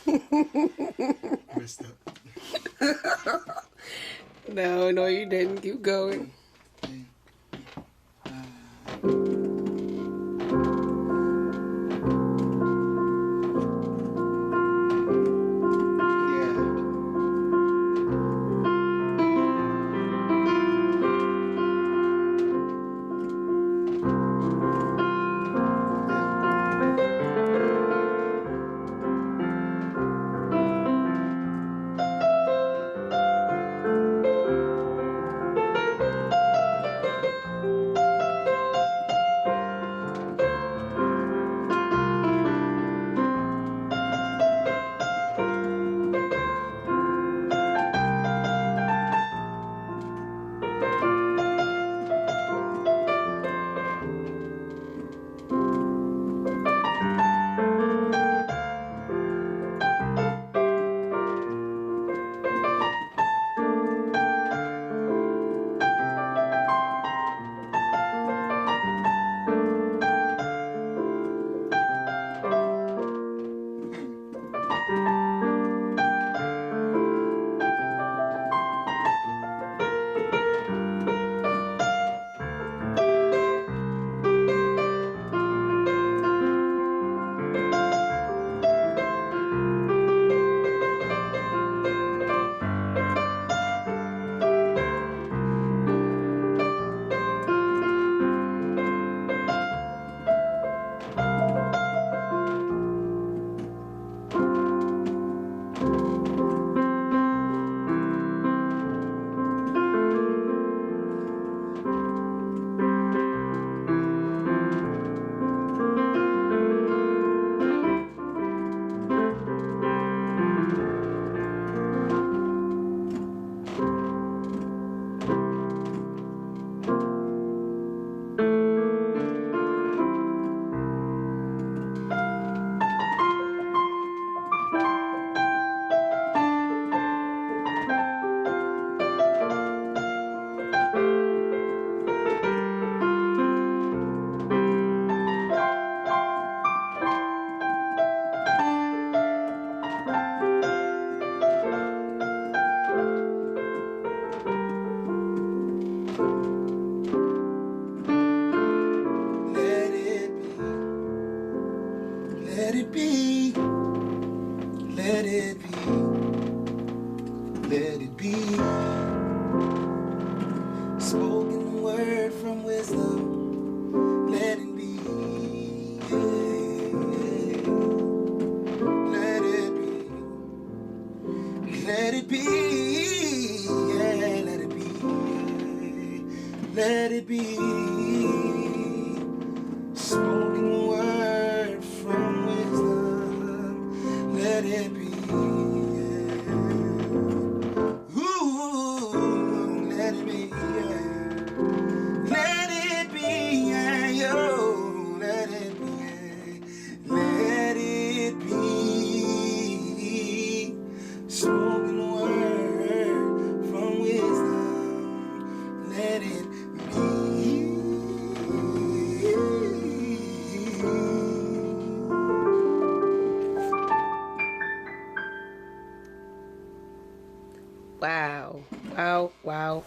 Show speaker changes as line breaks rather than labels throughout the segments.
Messed up.
No, you didn't. Keep going.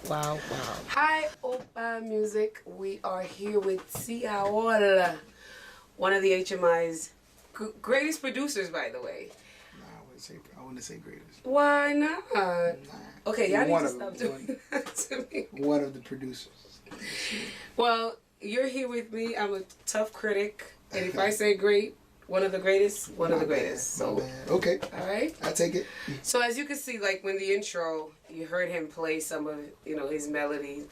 Wow. Hi, Opa Music. We are here with Ciaol, one of the HMI's greatest producers, by the way.
Nah, I wouldn't say greatest.
Why not?
Nah.
Okay, y'all need to stop doing that to me.
One of the producers.
Well, you're here with me. I'm a tough critic, and if I say great, one of the greatest, one of the greatest. So,
okay.
All right.
I take it.
So as you can see, like when the intro, you heard him play some of, his melodies.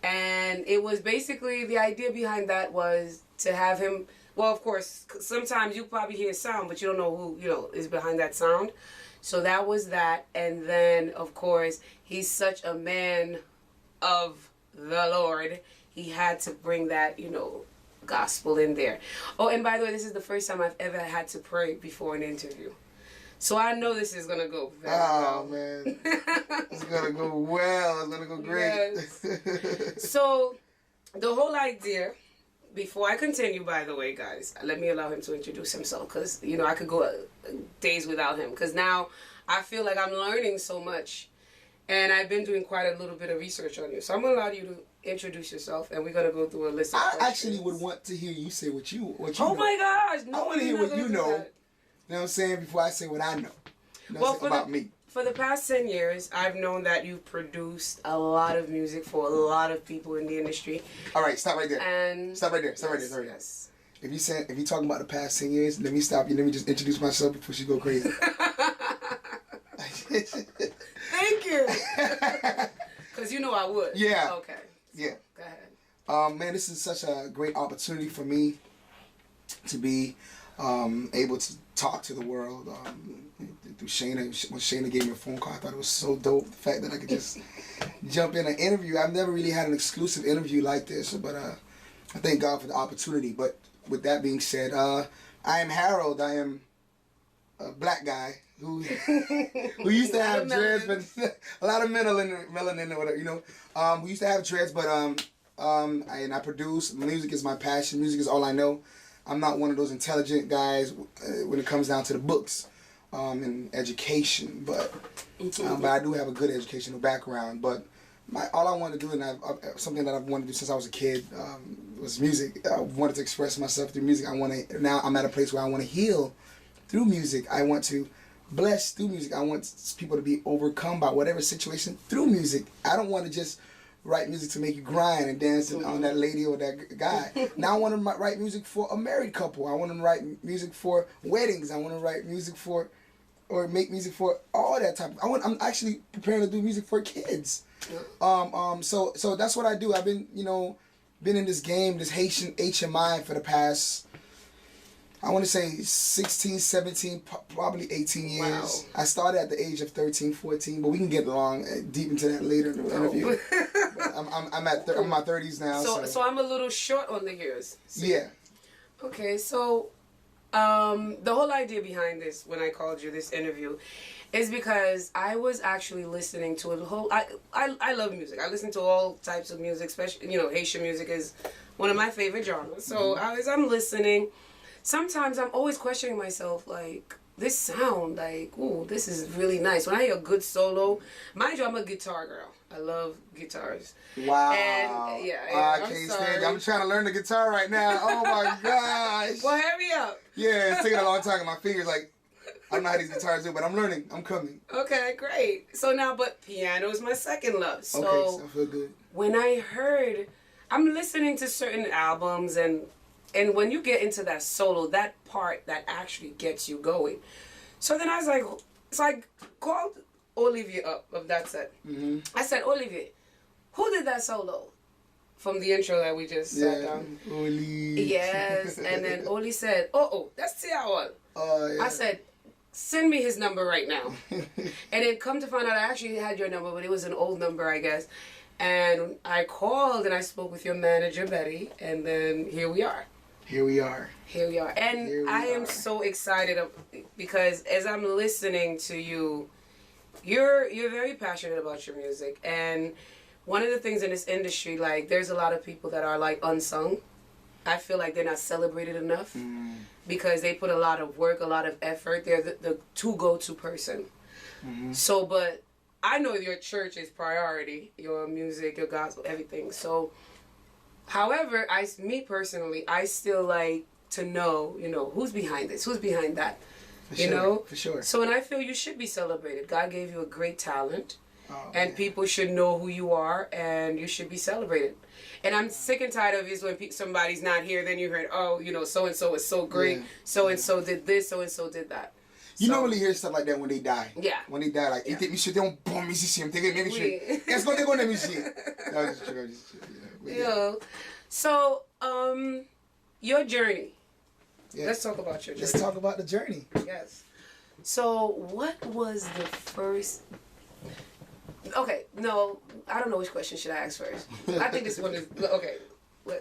And it was basically, the idea behind that was to have him, well, of course, sometimes you probably hear sound, but you don't know who, is behind that sound. So that was that. And then, of course, he's such a man of the Lord. He had to bring that, gospel in there. Oh, and by the way, this is the first time I've ever had to pray before an interview. So I know this is going to go very well.
Man. It's going to go well. It's going to go great.
Yes. So the whole idea before I continue, by the way, guys, let me allow him to introduce himself, because, you know, I could go days without him, because now I feel like I'm learning so much, and I've been doing quite a little bit of research on you. So I'm going to allow you to introduce yourself, and we're going to go through a list of questions.
I actually would want to hear you say what you
Oh
know.
my gosh. No,
I want to hear what you know.
That.
You know what I'm saying? Before I say what I know. You know
Well,
what I'm saying? About me.
For the past 10 years, I've known that you've produced a lot of music for a lot of people in the industry.
All right, stop right there.
And
stop right there. Stop right there. Yes. If you talking about the past 10 years, let me stop you. Let me just introduce myself before she go crazy.
Thank you. Because you know I would.
Yeah.
Okay.
Yeah.
Go ahead.
Man, this is such a great opportunity for me to be able to talk to the world. Through Shayna, when Shayna gave me a phone call, I thought it was so dope. The fact that I could just jump in an interview. I've never really had an exclusive interview like this, but I thank God for the opportunity. But with that being said, I am Harold. I am a black guy who used to have dreads, but a lot of melanin or whatever, you know. We used to have dreads, but I produce. Music is my passion. Music is all I know. I'm not one of those intelligent guys when it comes down to the books and education, but I do have a good educational background. But all I want to do, and something that I've wanted to do since I was a kid, was music. I wanted to express myself through music. Now I'm at a place where I want to heal through music. I want to bless through music. I want people to be overcome by whatever situation through music. I don't want to just write music to make you grind and dance on that lady or that guy. Now I want to write music for a married couple. I want to write music for weddings. I want to write music for, or make music for all that type of. I'm actually preparing to do music for kids. So that's what I do. I've been in this game, this Haitian HMI for the past, I want to say 16, 17, probably 18 years. Wow. I started at the age of 13, 14, but we can get deep into that later in the interview. I'm in my 30s now.
So I'm a little short on the years.
Yeah.
Okay, so the whole idea behind this, when I called you this interview, is because I was actually listening to a whole. I love music. I listen to all types of music, especially Haitian music is one of my favorite genres. So as I'm listening, sometimes I'm always questioning myself, like, this sound, like, ooh, this is really nice. When I hear a good solo, mind you, I'm a guitar girl. I love guitars.
Wow.
And, yeah,
I can't stand it. I'm trying to learn the guitar right now. Oh, my gosh.
Well, hurry up.
Yeah, it's taking a long time. My fingers, like, I don't know how these guitars do, but I'm learning. I'm coming.
Okay, great. So now, but piano is my second love. So,
okay, so I feel good.
When I'm listening to certain albums, and when you get into that solo, that part that actually gets you going. So then I was like, so I called Olivier up of that set. Mm-hmm. I said, Olivier, who did that solo from the intro that we just sat down?
Oli.
Yes, and then Oli said, that's Tiawal.
Yeah.
I said, send me his number right now. And then come to find out, I actually had your number, but it was an old number, I guess. And I called and I spoke with your manager, Betty, and then here we are.
Here we are.
And I am so excited because as I'm listening to you, you're very passionate about your music. And one of the things in this industry, like, there's a lot of people that are like unsung. I feel like they're not celebrated enough because they put a lot of work, a lot of effort. They're the go-to person. Mm-hmm. So, but I know your church is priority, your music, your gospel, everything. So, however, me personally, I still like to know, who's behind this, who's behind that,
For sure.
So, and I feel you should be celebrated. God gave you a great talent, and people should know who you are, and you should be celebrated. And I'm sick and tired of it when somebody's not here, then you heard, so-and-so is so great, so-and-so did this, so-and-so did that.
You normally hear stuff like that when they die.
Yeah.
When they die, like, they don't bomb musician, they make sure. That's what they're going to musician. No, just true.
Yeah. So, your journey.
Yeah.
Let's talk about your journey.
Let's talk about the journey.
Yes. So, what was the first... Okay, no, I don't know which question should I ask first. I think this one is... Okay,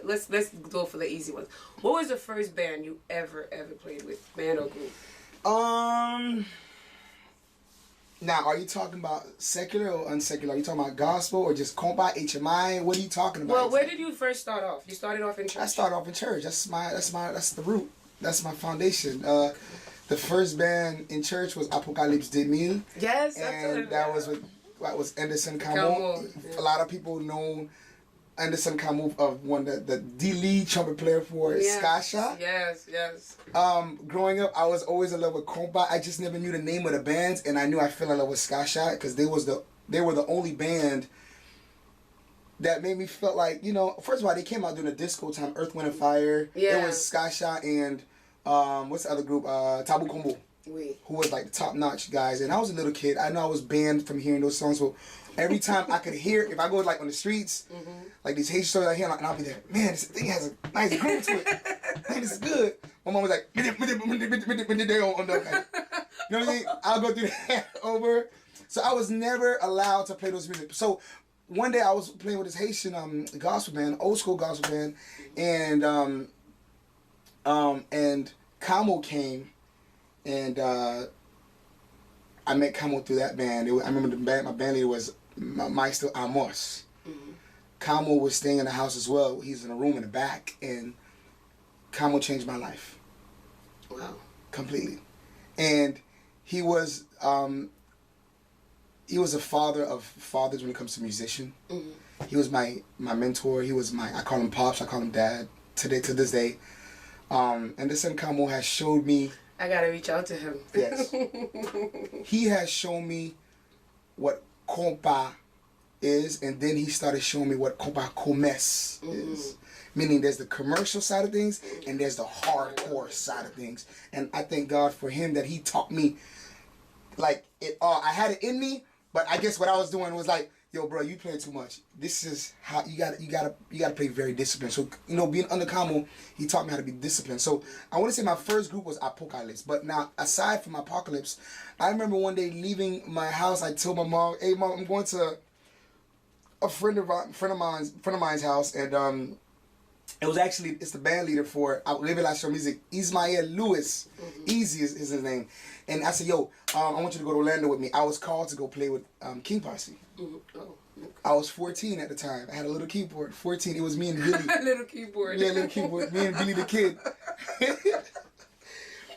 let's go for the easy ones. What was the first band you ever played with? Band or group?
Now, are you talking about secular or unsecular? Are you talking about gospel or just compa, HMI? What are you talking about?
Well, where did you first start off? You started off in church?
I started off in church. That's the root. That's my foundation. The first band in church was Apocalypse 2000.
Yes,
and that was Anderson Camo.
Yeah.
A lot of people know Anderson Camo of the lead trumpet player for Skasha.
Yes.
Growing up, I was always in love with compa. I just never knew the name of the bands, and I knew I fell in love with Skasha because they were the only band that made me feel like, you know, first of all, they came out during the disco time, Earth, Wind, and Fire.
Yeah.
It was Skasha and what's the other group? Tabu Combo.
Oui.
Who was like the top notch guys. And I was a little kid. I know I was banned from hearing those songs, but every time I could hear, if I go like on the streets, like these Haitian songs I hear, and I'll be there, man, this thing has a nice groove to it. Man, this is good. My mom was like, on the, you know what I mean? I'll go through that over. So I was never allowed to play those music. So one day I was playing with this Haitian gospel band, old school gospel band, and Camo came, and I met Camo through that band. I remember my band leader was Maestro Amos. Camo was staying in the house as well. He's in a room in the back, and Camo changed my life.
Wow. Completely.
And he was a father of fathers when it comes to musician. He was my mentor. He was I call him Pops, I call him Dad to this day. And this Camo has showed me.
I gotta reach out to him.
Yes. He has shown me what compa is, and then he started showing me what compa commerce is. Meaning there's the commercial side of things and there's the hardcore side of things. And I thank God for him that he taught me like it all. I had it in me, but I guess what I was doing was like, yo, bro, you playing too much. This is how you gotta play very disciplined. So, you know, being under Camo, he taught me how to be disciplined. So I want to say my first group was Apocalypse. But now, aside from Apocalypse, I remember one day leaving my house. I told my mom, "Hey, mom, I'm going to a friend of mine's house," and it's the band leader for Live La Show Music, Ismael Lewis. Easy is his name. And I said, yo, I want you to go to Orlando with me. I was called to go play with King Posse.
Oh, okay.
I was 14 at the time. I had a little keyboard. 14, it was me and Billy.
Little keyboard.
Yeah, little keyboard. Me and Billy the Kid.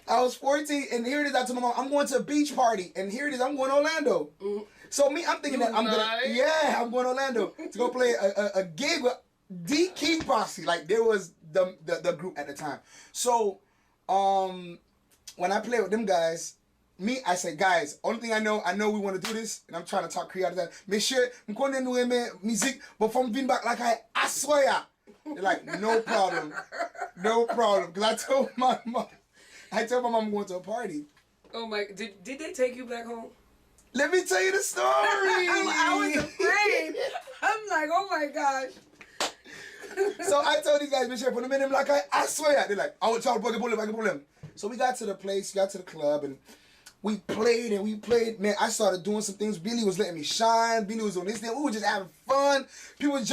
I was 14, and here it is. I told my mom, I'm going to a beach party, and here it is. I'm going to Orlando. So me, I'm thinking that I'm going to Orlando to go play a gig with the King Posse. Like, there was the group at the time. So when I play with them guys, I say, guys, only thing I know we want to do this, and I'm trying to talk Creole. Monsieur, I'm going to do music, but from being back like I swear. They're like, no problem. No problem. Because I told my mom I'm going to a party.
Oh my, did they take you back home?
Let me tell you the story.
I was afraid. I'm like, oh my gosh.
So I told these guys, Monsieur, put them in him like I swear. They're like, I will try to pull him. So we got to the place, got to the club, and we played. Man, I started doing some things. Billy was letting me shine. Billy was on this thing. We were just having fun.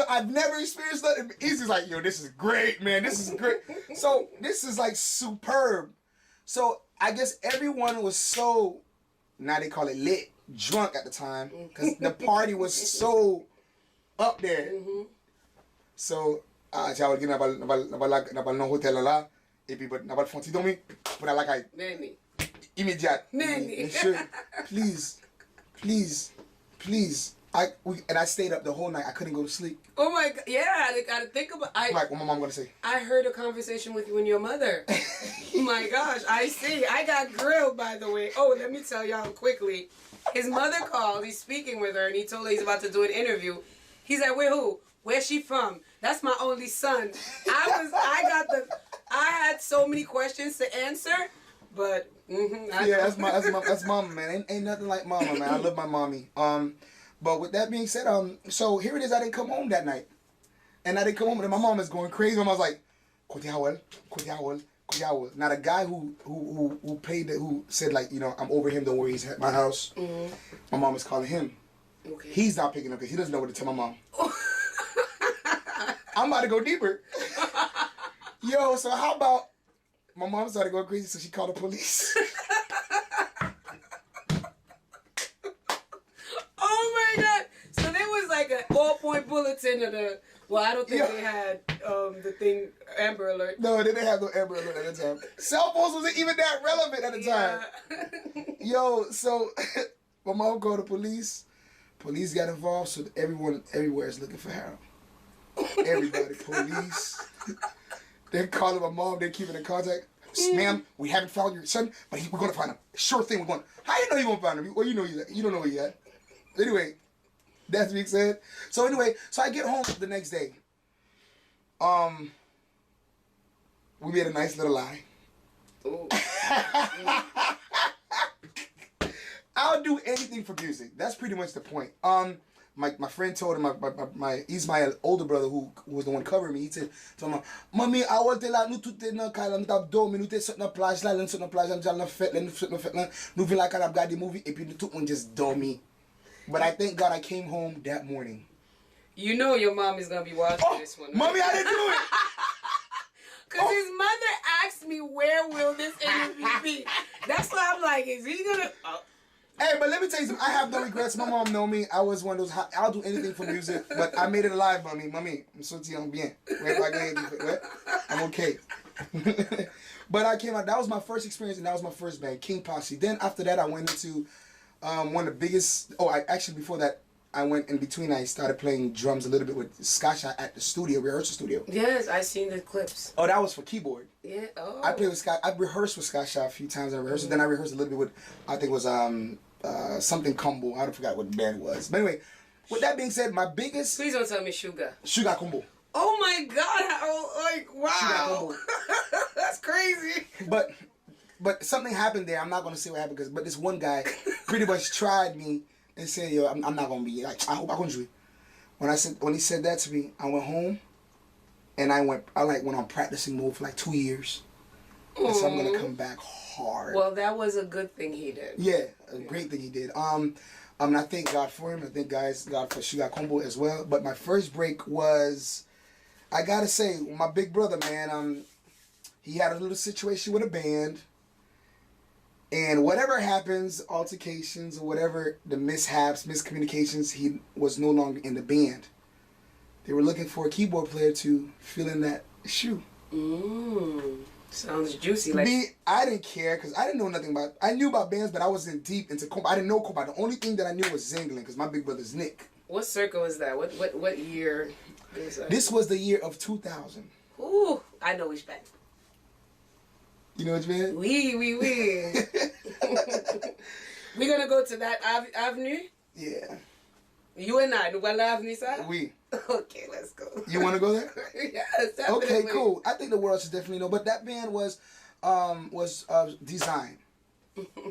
I've never experienced that. He's like, yo, this is great, man. This is great. So this is like superb. So I guess everyone was so, now they call it lit, drunk at the time, because the party was so up there. So, siya wala nabal no hotel la, epi nabal fonti domi, but I like I immediate. Sure, please. I stayed up the whole night. I couldn't go to sleep.
Oh my God! Yeah, I gotta think about.
Like, what my mom gonna say?
I heard a conversation with you and your mother. My gosh, I see. I got grilled, by the way. Oh, let me tell y'all quickly. His mother called. He's speaking with her, and he told her he's about to do an interview. He's like, "Wait, who? Where's she from? That's my only son." I had so many questions to answer, but
that's mama, man. Ain't nothing like mama, man. I love my mommy. But with that being said, so here it is. I didn't come home that night, and I didn't come home, and my mom is going crazy. My mom was like, "Kotiawal." Now the guy who paid who said, like, you know, I'm over him. Don't worry, he's at my house. My mom is calling him.
Okay.
He's not picking up because he doesn't know what to tell my mom. I'm about to go deeper. Yo, so how about my mom started going crazy, so she called the police.
bulletin or the. Well, I don't think they had the thing Amber Alert.
No, they didn't have no Amber Alert at the time. Cell phones wasn't even that relevant at the time. Yo, so my mom called the police. Police got involved, so everyone everywhere is looking for Harold. Everybody, police. They're calling my mom. They're keeping in contact. Ma'am, we haven't found your son, but we're going to find him. Sure thing, we're going. How you know you won't find him? Well, you know you don't know where he's at. Anyway, that's being said. So anyway, I get home the next day. We made a nice little lie. I'll do anything for music. That's pretty much the point. My friend told him, he's my older brother who was the one covering me. He said, "Mommy, I want to like, nous tout dans Kyle, nous tap dormi, nous te sur la plage là, nous sur la plage, nous allons faire, nous vient like I got the movie, et puis nous tout on just dormi." But I thank God I came home that morning.
You know your mom is gonna be watching this one. Right?
Mommy, I didn't do it.
Cause his mother asked me, "Where will this interview be?" That's why I'm like, is he gonna?
Hey, but let me tell you something. I have no regrets. My mom know me. I was one of those. I'll do anything for music, but I made it alive, mommy. I'm sorti en bien. I'm okay. But I came out. That was my first experience, and that was my first band, King Posse. Then after that, I went into one of the biggest. Before that, I went in between. I started playing drums a little bit with Skasha at the studio, rehearsal studio.
Yes, I seen the clips.
Oh, that was for keyboard.
Yeah. Oh.
I played with Scott. I rehearsed with Skasha a few times. I rehearsed. Mm-hmm. Then I rehearsed a little bit with. I think it was something combo. I forgot what the band was. But anyway, with that being said, my biggest.
Please don't tell me Sugar.
Sugar combo.
Oh my God! Wow. That's crazy.
But something happened there. I'm not gonna say what happened but this one guy pretty much tried me and said, "Yo, I'm not gonna be like. I hope I can do it." When he said that to me, I went home, and I went on practicing mode for like 2 years. And so I'm gonna come back hard.
Well, that was a good thing he did.
Yeah, a great thing he did. I thank God for him. I thank God for Sugar Combo as well. But my first break was, I gotta say, my big brother, man. He had a little situation with a band. And whatever happens, altercations or whatever, the mishaps, miscommunications, he was no longer in the band. They were looking for a keyboard player to fill in that shoe.
Sounds juicy.
Me, I didn't care because I didn't know nothing about. I knew about bands, but I wasn't deep into compa. I didn't know compa. The only thing that I knew was Zingling because my big brother's Nick.
What circle was that? What year was that?
This was the year of 2000.
Ooh, I know which band.
You know what you mean?
We. We gonna go to that avenue?
Yeah.
You and I, Nouvelle Avenue, sir?
We.
Okay, let's go.
You want to go there?
Yes, definitely.
Okay, cool. I think the world should definitely know. But that band was Design.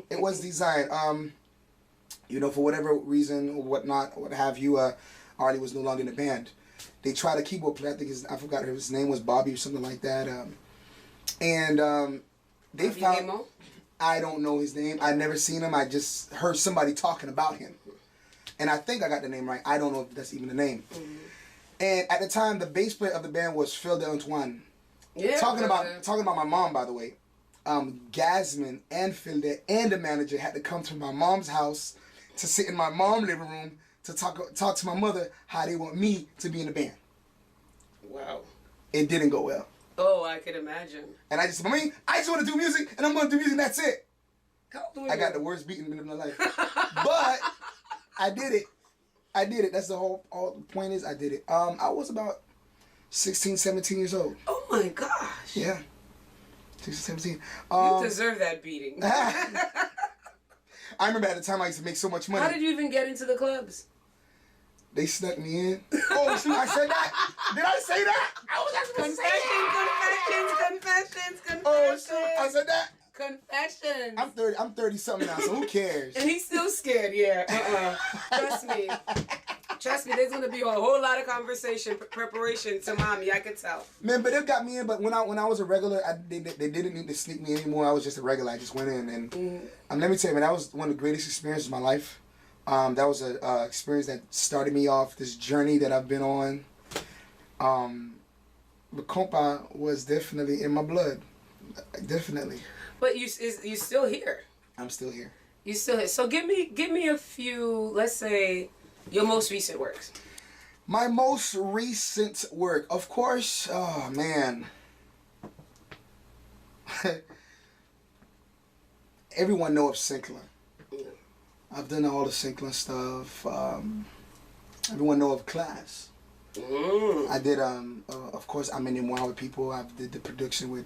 It was Design. For whatever reason or whatnot, what have you, Arlie was no longer in the band. They tried a keyboard player. I forgot his name was Bobby or something like that. They found. I don't know his name. I never seen him. I just heard somebody talking about him. And I think I got the name right. I don't know if that's even the name. Mm-hmm. And at the time, the bass player of the band was Phil D'Antoine.
Yeah.
Talking about my mom, by the way. Gasman and Phil and the manager had to come to my mom's house to sit in my mom's living room to talk to my mother how they want me to be in the band.
Wow.
It didn't go well.
Oh, I could imagine. And
I just want to do music, and I'm going to do music, and that's it.
I
got the worst beating in my life. But I did it. That's the whole point is I did it. I was about 16, 17 years old.
Oh my gosh.
Yeah. 16, 17.
You deserve that beating.
I remember at the time I used to make so much money.
How did you even get into the clubs?
They snuck me in. Oh, shoot, I said that. Did I say that? I was actually
Confessions.
Oh, shoot, I said that.
Confessions.
I'm 30 something now, so who cares?
And he's still scared, yeah. Trust me, there's gonna be a whole lot of conversation, preparation to mommy, I could tell.
Man, but they got me in, but when I was a regular, they didn't need to sneak me anymore. I was just a regular, I just went in, and let me tell you, man, that was one of the greatest experiences of my life. That was an experience that started me off this journey that I've been on. But compa was definitely in my blood. Definitely.
But you still here.
I'm still here.
You still here. So give me a few, let's say, your most recent works.
My most recent work, of course. Oh man. Everyone know of Sinclair. I've done all the Sinclair stuff. Everyone know of Class. I did of course I'm in One with people. I did the production with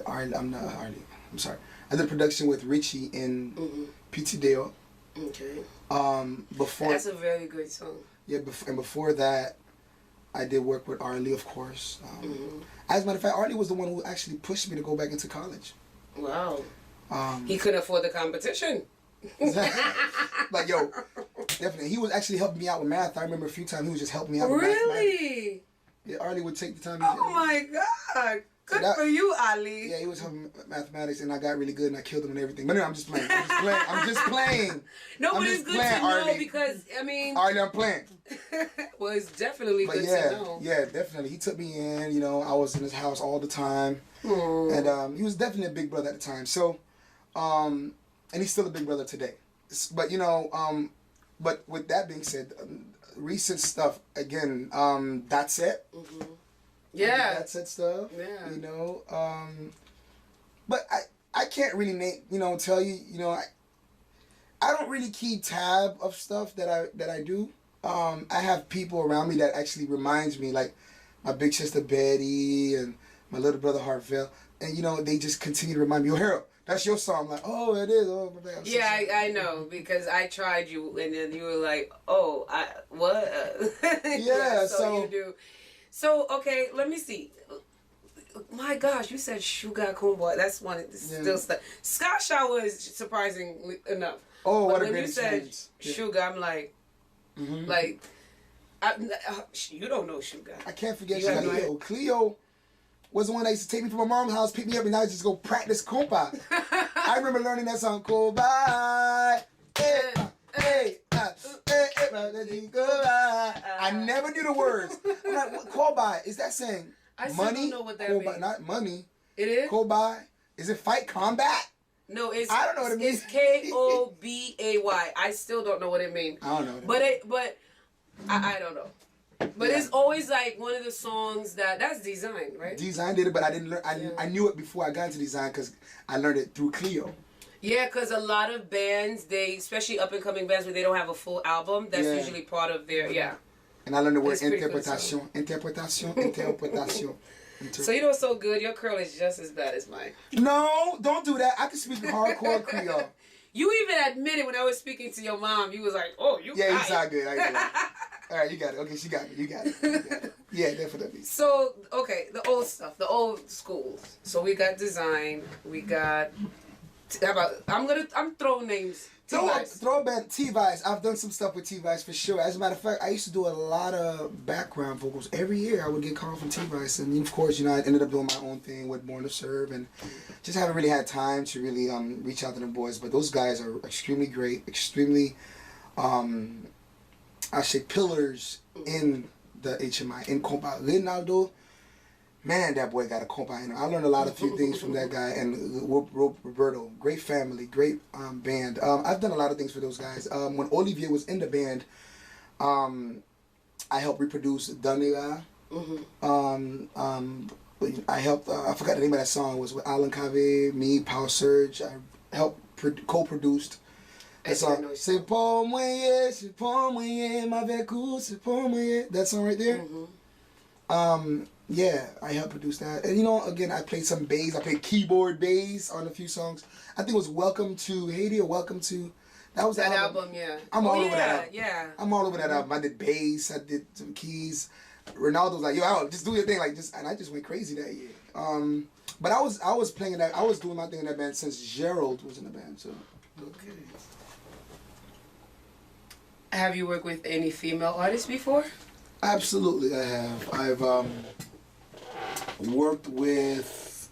Arlie. I'm not Arlie. I'm sorry. I did production with Richie in PT Deo.
Okay.
Before
that's a very good song.
Yeah, and before that, I did work with Arlie, of course. As a matter of fact, Arlie was the one who actually pushed me to go back into college.
Wow. He couldn't afford the competition.
Like, yo, definitely. He was actually helping me out with math. I remember a few times he was just helping me out with math.
Really?
Yeah, Arlie would take the time.
Oh my God. Good for you, Ali.
Yeah, he was helping mathematics, and I got really good, and I killed him and everything. But no, I'm just playing. I'm just playing.
No, but it's good to know
Arlie.
Because, I mean...
Arlie, I'm playing.
Well, it's definitely good to know.
Yeah, definitely. He took me in. You know, I was in his house all the time. And he was definitely a big brother at the time. So, and he's still a big brother today. But, you know, but with that being said, recent stuff, again, That's It.
Yeah.
That's it stuff.
Yeah.
You know, but I can't really tell you, you know, I don't really keep tab of stuff that I do. I have people around me that actually reminds me, like my big sister Betty and my little brother Harvell, and you know, they just continue to remind me, "Oh, Harold, that's your song." I'm like, "Oh, it is." Oh, my bad.
Yeah, I know, because I tried you, and then you were like, "Oh, what?"
Yeah, so
you do. So, okay, let me see. My gosh, you said Sugar Combo. That's one of the still stuff. Scott Shaw was surprisingly enough.
Oh,
but
what a
when
great
you said
experience.
Sugar, I'm like, you don't know Sugar.
I can't forget Cleo. Cleo was the one that used to take me from my mom's house, pick me up, and I just go practice compa. I remember learning that song, Compa. I never knew the words. I'm like, what call by? Is that saying money?
I don't know what that
call
means.
by, not money.
It is?
Call by. Is it fight combat?
No, it's
I don't know what it means.
It's Kobay. I still don't know what it means.
I don't know what it
means. I don't know. But it's always like one of the songs that's Design, right?
Design did it, but I didn't learn. I knew it before I got into Design because I learned it through Cleo.
Yeah, because a lot of bands, especially up-and-coming bands where they don't have a full album, that's usually part of their,
And I learned the word interpretation. Interpretation.
So you know what's so good? Your curl is just as bad as mine.
No, don't do that. I can speak hardcore Creole.
You even admitted when I was speaking to your mom, you was like, "Oh, you got it."
Yeah, you sound good. All right, you got it. Okay, she got it. You got it. Yeah, definitely.
So, okay, the old stuff, the old schools. So we got Design. We got... How about... I'm throwing names.
Throw back T-Vice. I've done some stuff with T-Vice for sure. As a matter of fact, I used to do a lot of background vocals. Every year I would get called from T-Vice. And of course, you know, I ended up doing my own thing with Born to Serve. And just haven't really had time to really reach out to them boys. But those guys are extremely great. Extremely, I say, pillars in the HMI. In Compa. Leonardo, man, that boy got a compa in him. I learned a lot of few things from that guy. And Roberto, great family, great band. I've done a lot of things for those guys. When Olivier was in the band, I helped reproduce Daniela. I helped, I forgot the name of that song. It was with Alan Cave, me, Power Surge. I helped co-produced that song. C'est pour moi, ma vécu, c'est pour moi. That song right there. Yeah, I helped produce that. And you know, again, I played some bass. I played keyboard bass on a few songs. I think it was Welcome to Haiti or Welcome to... That was
that
the
album, yeah.
I'm all over that album.
Yeah.
I'm all over that album. I did bass. I did some keys. Ronaldo was like, "Yo, just do your thing." And I just went crazy that year. But I was playing that. I was doing my thing in that band since Gerald was in the band. So.
Okay. Have you worked with any female artists before?
Absolutely, I have. I've worked with,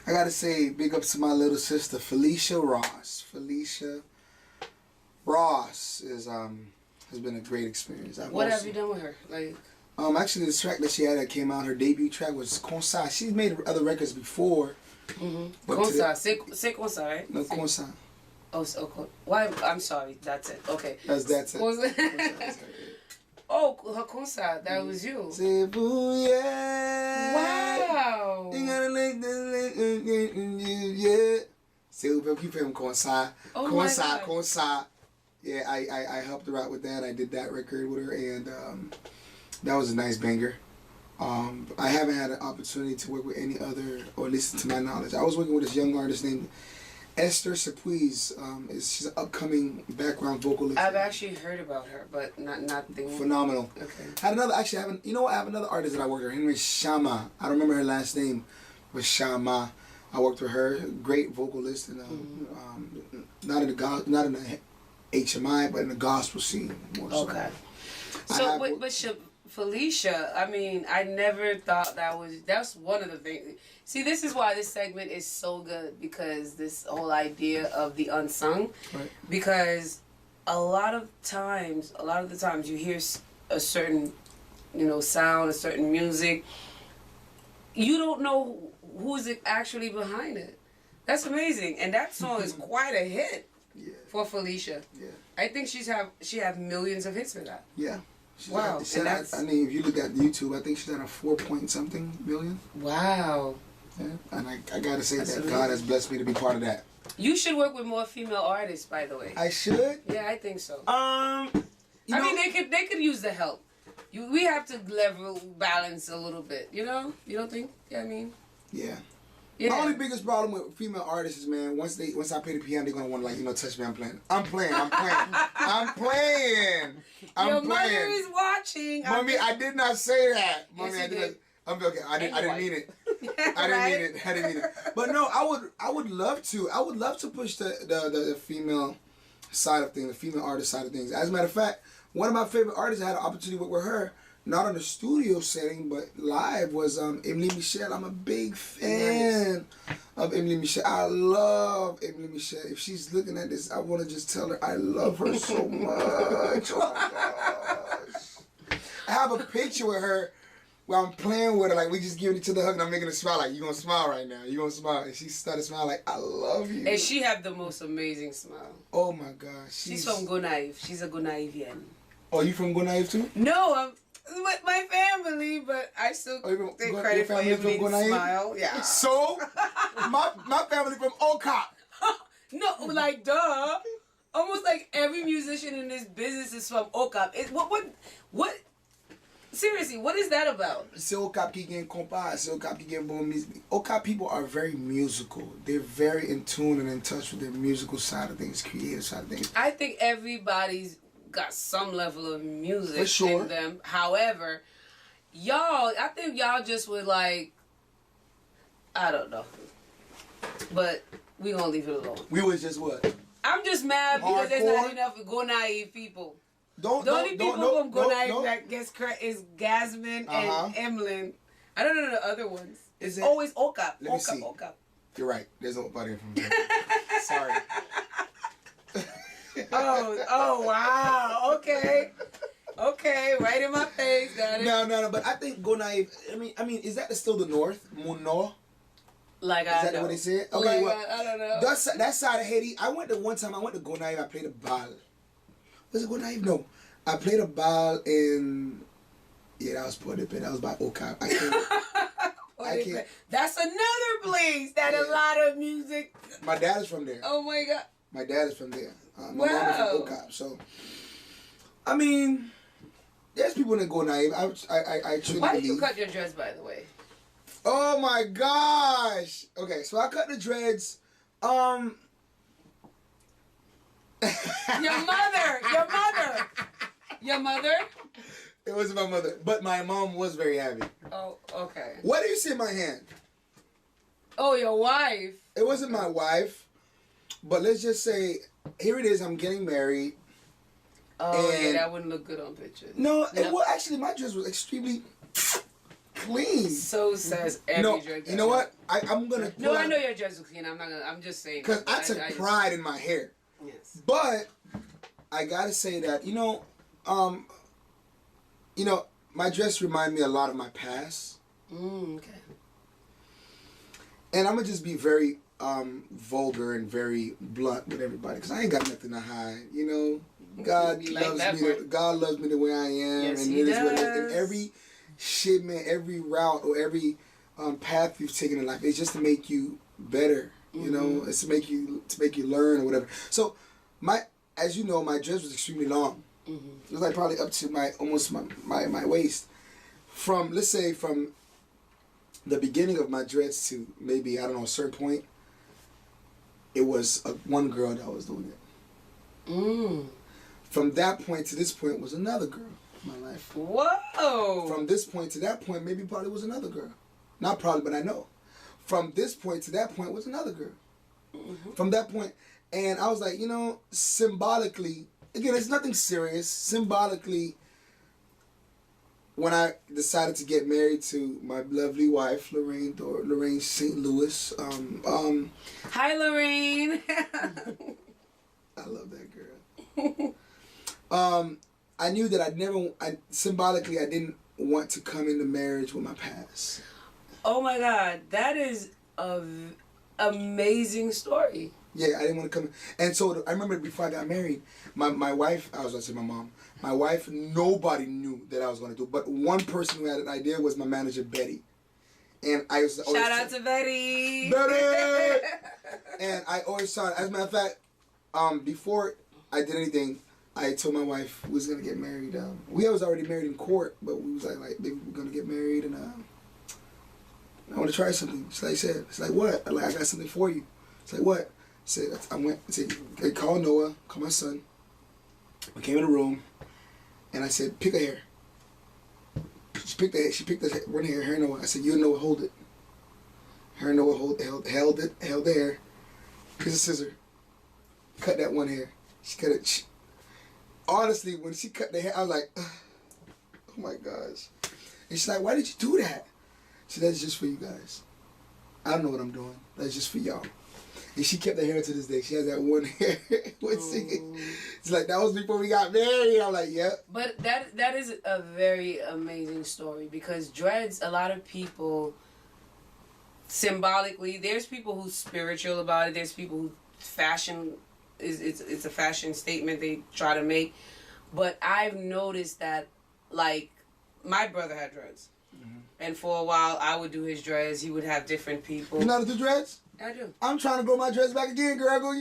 I gotta say, big ups to my little sister, Felicia Ross. Felicia Ross has been a great experience.
What have you done with her? Like,
actually, the track that she had that came out, her debut track was Consa. She's made other records before.
Consa, say Consa, right?
No, Consa.
Oh, so why? I'm sorry. That's it. Okay.
That's it.
Oh, Oh, her concert. That was you.
C'est vous, yeah.
Wow.
You gotta like the yeah. C'est vous, keep him concert.
Oh my God.
Concert. Yeah, I helped her out with that. I did that record with her, and that was a nice banger. I haven't had an opportunity to work with any other, or at least to my knowledge. I was working with this young artist named Esther Sepuis. She's an upcoming background vocalist.
I've actually heard about her, but nothing.
Phenomenal.
Okay.
I have another artist that I worked with. Her name is Shama. I don't remember her last name, but Shama. I worked with her. Great vocalist, and not in the HMI, but in the gospel scene more so.
Okay. So, but Felicia, I mean, I never thought that's one of the things. See, this is why this segment is so good, because this whole idea of the unsung,
right.
Because a lot of the times you hear a certain, sound, a certain music, you don't know who's actually behind it. That's amazing. And that song is quite a hit for Felicia.
Yeah.
I think she have millions of hits for that.
Yeah.
Wow.
I mean, if you look at YouTube, I think she's at a 4 point something million.
Wow.
Yeah. And I gotta say
That's
that
amazing.
God has blessed me to be part of that.
You should work with more female artists, by the way.
I should?
Yeah, I think so.
I
mean, they could use the help. We have to balance a little bit, You don't think? Yeah, I mean.
Yeah.
Yeah.
My only biggest problem with female artists is, man, once I play the piano, they're gonna want to touch me. I'm playing. I'm playing.
Your mother is watching.
Mommy, I did not say that.
Yes,
Mommy,
you
I did
did.
not. Okay, I didn't mean it. I didn't mean it. But no, I would love to. I would love to push the female side of things, the female artist side of things. As a matter of fact, one of my favorite artists, I had an opportunity to work with her, not on the studio setting, but live, was Emily Michelle. I'm a big fan of Emily Michelle. I love Emily Michelle. If she's looking at this, I want to just tell her I love her so much. Oh my gosh. I have a picture with her where I'm playing with her, like we just giving each other a hug, and I'm making her smile, like, you gonna smile right now, you gonna smile. And she started smiling like, I love you.
And she had the most amazing smile.
Oh my gosh.
She's from Gonaive. She's a Gonaivian.
Oh, you from Gonaive too?
No, I'm with my family, but I still take credit for Emily's smile. Yeah.
So, my family from Okap.
No, like, duh. Almost like every musician in this business is from Okap. What? Seriously, what is that about?
C'est Okap qui gagne compas, c'est Okap qui gagne bon music. Okap people are very musical. They're very in tune and in touch with their musical side of things, creative side of things.
I think everybody's got some level of music
For sure.
in them. However, I think y'all just would like, I don't know. But we gonna leave it alone.
We was just what?
I'm just mad because there's not
Hardcore?
enough Gonaive people. The
Don't
only people from Gonaive
no.
that gets credit is Gasman
Uh-huh.
and Emlyn. I don't know the other ones.
Is
It's
it-
always Okap.
Let me see.
Okap.
You're right. There's nobody from there. Sorry.
Oh, wow. Okay. Okay, right in my face. Got it.
No. But I think Gonaive. I mean, is that still the North? Muno?
Like
Is
I
that
know.
what they said? Okay,
Like,
well,
I don't know.
that side of Haiti. One time I went to Gonaive. I played a ball. Was it Gonaive? No, I played a ball in. Yeah, that was Port de Paix. That was by Okap. I can't.
That's another place that a lot of music.
My dad is from there.
Oh my God.
My dad is from there. My mom
Wow.
is from Okap. So, I mean, there's people that go naive. I truly
Why
believe.
did you cut your dress, by the way?
Oh my gosh. Okay, so I cut the dreads.
Your mother.
It wasn't my mother, but my mom was very happy.
Oh, okay.
What do you see in my hand?
Oh, your wife.
It wasn't my wife, but let's just say, here it is. I'm getting married.
Oh, yeah,
And-
that wouldn't look good on pictures.
No, well, actually, my dress was extremely clean.
So says every
No,
dress.
you know what? I'm gonna.
No, I know your dress is clean. I'm just saying.
Because I took pride in my hair.
Yes.
But I gotta say that my dress remind me a lot of my past,
Okay.
and I'm gonna just be very vulgar and very blunt with everybody because I ain't got nothing to hide. God
We like
loves
that
me.
part.
God loves me the way I am,
Yes,
and
he
it is what it is.
does.
And every shipment, every route, or every path you've taken in life, it's just to make you better. You know, it's to make you learn or whatever. So, as you know, my dress was extremely long. It was like probably up to almost my waist. From the beginning of my dreads to maybe, I don't know, a certain point, it was one girl that was doing it. From that point to this point was another girl in my life.
Whoa!
From this point to that point, maybe probably was another girl. Not probably, but I know. From this point to that point was another girl. From that point, and I was like, you know, symbolically, again, it's nothing serious. Symbolically, when I decided to get married to my lovely wife, Lorraine St. Louis.
Hi, Lorraine.
I love that girl. I knew that symbolically, I didn't want to come into marriage with my past.
Oh my God, that is an amazing story.
Yeah, I didn't want to come. And so I remember before I got married, my wife, I was going to say my mom, my wife, nobody knew that I was going to do it. But one person who had an idea was my manager, Betty. And I used to always
Shout out to Betty.
Betty! And I always saw it. As a matter of fact, before I did anything, I told my wife we was going to get married. We was already married in court, but we was like baby, we're going to get married, and I want to try something. She's like, said, it's like, what? I got something for you. It's like, what? I called Noah, called my son. I came in the room, and I said, pick a hair. She picked the one hair Noah. I said, you and Noah hold it. Her and Noah held the hair. Here's a scissor. Cut that one hair. She cut it. Honestly, when she cut the hair, I was like, oh my gosh. And she's like, why did you do that? She said, that's just for you guys. I don't know what I'm doing. That's just for y'all. And she kept the hair to this day. She has that one hair. It's like, that was before we got married. I'm like, yep.
But that is a very amazing story, because dreads, a lot of people, symbolically, there's people who's spiritual about it. There's people who fashion, it's a fashion statement they try to make. But I've noticed that, like, my brother had dreads. And for a while, I would do his dreads. He would have different people.
You know how to do dreads?
I do.
I'm trying to grow my dreads back again, girl.
No,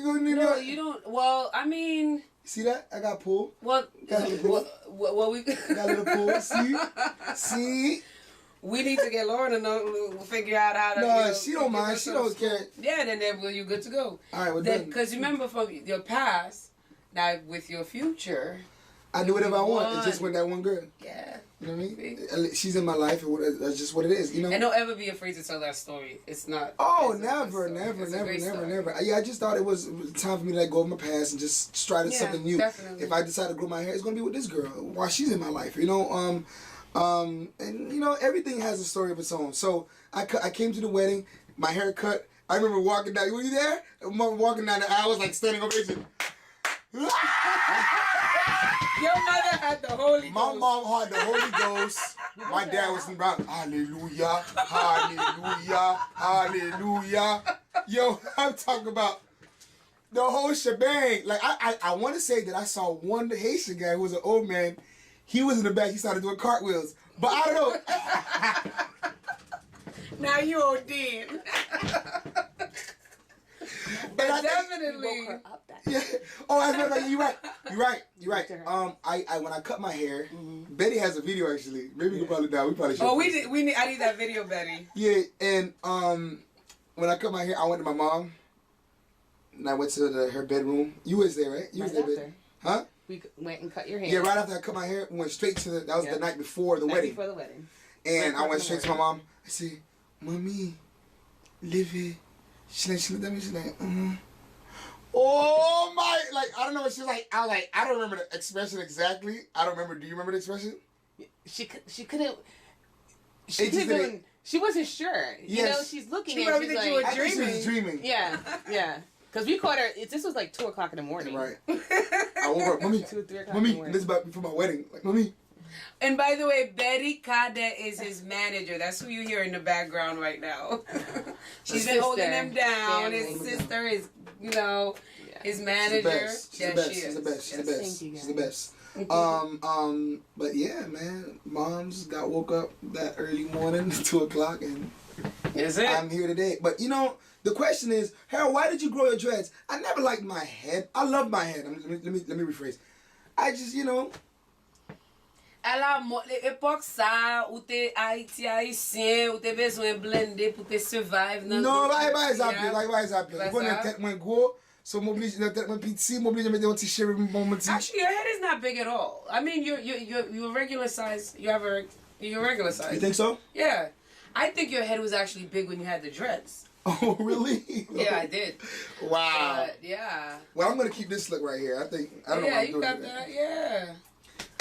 you don't. Well, I mean...
See that? I got pull.
Well,
got a little pull.
Well, we...
got a little pull. See?
We need to get Lauren to know, figure out how to...
No, she don't mind. She don't care.
Yeah, then you're good to go.
All right, well then.
Because remember from your past, now with your future...
I do whatever I want. It's just with that one girl.
Yeah.
You know what I mean? She's in my life, and that's just what it is. You know.
And don't ever be afraid to tell that story. It's not.
Oh, never. Yeah, I just thought it was time for me to let go of my past and just try something new.
Definitely.
If I decide to grow my hair, it's gonna be with this girl while she's in my life. You know. And you know, everything has a story of its own. So I came to the wedding. My hair cut. I remember walking down. Were you there? I remember walking down the aisle. I was like standing ovation.
Your mother had the Holy Ghost.
My mom had the Holy Ghost. My dad was about hallelujah, hallelujah, hallelujah. Yo, I'm talking about the whole shebang. Like I want to say that I saw one Haitian guy who was an old man. He was in the back. He started doing cartwheels, but I don't know.
Now you OD'ing.
But I
definitely.
Yeah. Oh, I remember. You're right. I when I cut my hair, Betty has a video actually. Maybe we could probably we probably should.
Oh, I need that video, Betty.
Yeah, and when I cut my hair, I went to my mom, and I went to her bedroom. You was there, right? You was there, baby. Huh?
We went and cut your hair.
Yeah, right after I cut my hair, we went straight to that was the night before the wedding.
Before the wedding.
And I went straight to my mom. I said, "Mommy, live it." She looked at me. She's like, oh my! Like I don't know what she's like. I don't remember the expression exactly. I don't remember. Do you remember the expression?
She couldn't. She wasn't sure.
Yes.
You know, she's looking
She
at
probably
she's
think you
like,
were
I think she was dreaming.
Yeah. Because we caught her. This was like 2:00 in the morning.
Right. I woke up, Mommy.
2 or 3 o'clock.
Mommy,
in the morning.
this is about before my wedding. Like, Mommy.
And by the way, Betty Cadet is his manager. That's who you hear in the background right now. She's been holding him down.
Family.
His sister is, you know, his manager.
She's the best. She's the best. She's the best.
Thank you, guys.
She's the best. But yeah, man, Mom's got woke up that early morning, 2:00, and
Is it?
I'm here today. But you know, the question is, Harold, why did you grow your dreads? I never liked my head. I love my head. Let me rephrase. I just, you know.
À l'époque ça, où t'es haïtien, où t'es besoin blender pour te survive.
Non, pas exemple. Quand la tête moins gros, so m'oblige la tête moins petit, m'oblige mettre un petit chéri mon petit.
Actually, your head is not big at all. I mean, you're regular size. You're regular size.
You think so?
Yeah. I think your head was actually big when you had the dreads.
Oh, really?
Yeah, I did.
Wow.
Yeah.
Well, I'm gonna keep this look right here. I don't know.
Yeah,
what
you got that. Yeah.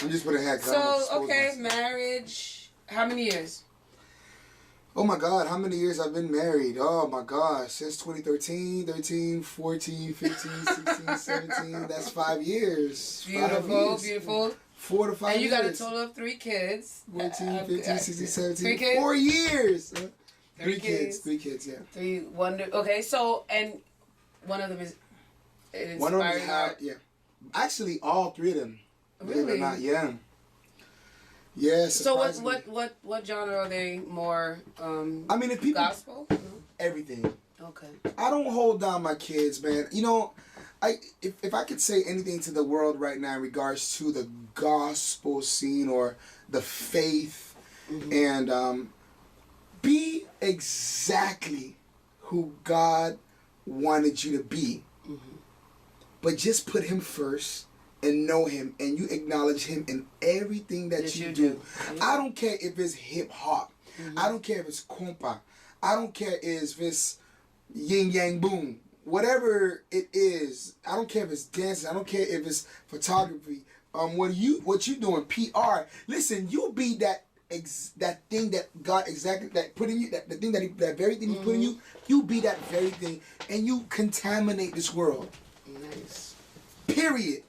I'm just putting a hat.
So, okay, marriage. How many years?
Oh my God, how many years I've been married? Oh my gosh, since 2013, 13, 14, 15, 16, 17. That's 5 years.
Beautiful, beautiful.
4 to 5 years.
And you got a total of 3 kids.
14, 15, 16, 17.
3 kids?
4 years.
3 kids.
3 kids, yeah.
3 wonder. Okay, so, and one of them is
One of them
inspiring art.
yeah. Actually, all 3 of them. Believe it or
Really?
not, yeah. Yes.
So what genre are they more?
I mean, if people
Gospel.
everything.
Okay.
I don't hold down my kids, man. You know, if I could say anything to the world right now in regards to the gospel scene or the faith, and be exactly who God wanted you to be, but just put Him first. And know Him, and you acknowledge Him in everything that you do. I don't care if it's hip hop. I don't care if it's compa. I don't care if it's yin yang boom. Whatever it is, I don't care if it's dancing. I don't care if it's photography. What you doing? PR. Listen, you be that thing that God that put in you. That very thing He put in you. You be that very thing, and you contaminate this world.
Nice.
Period.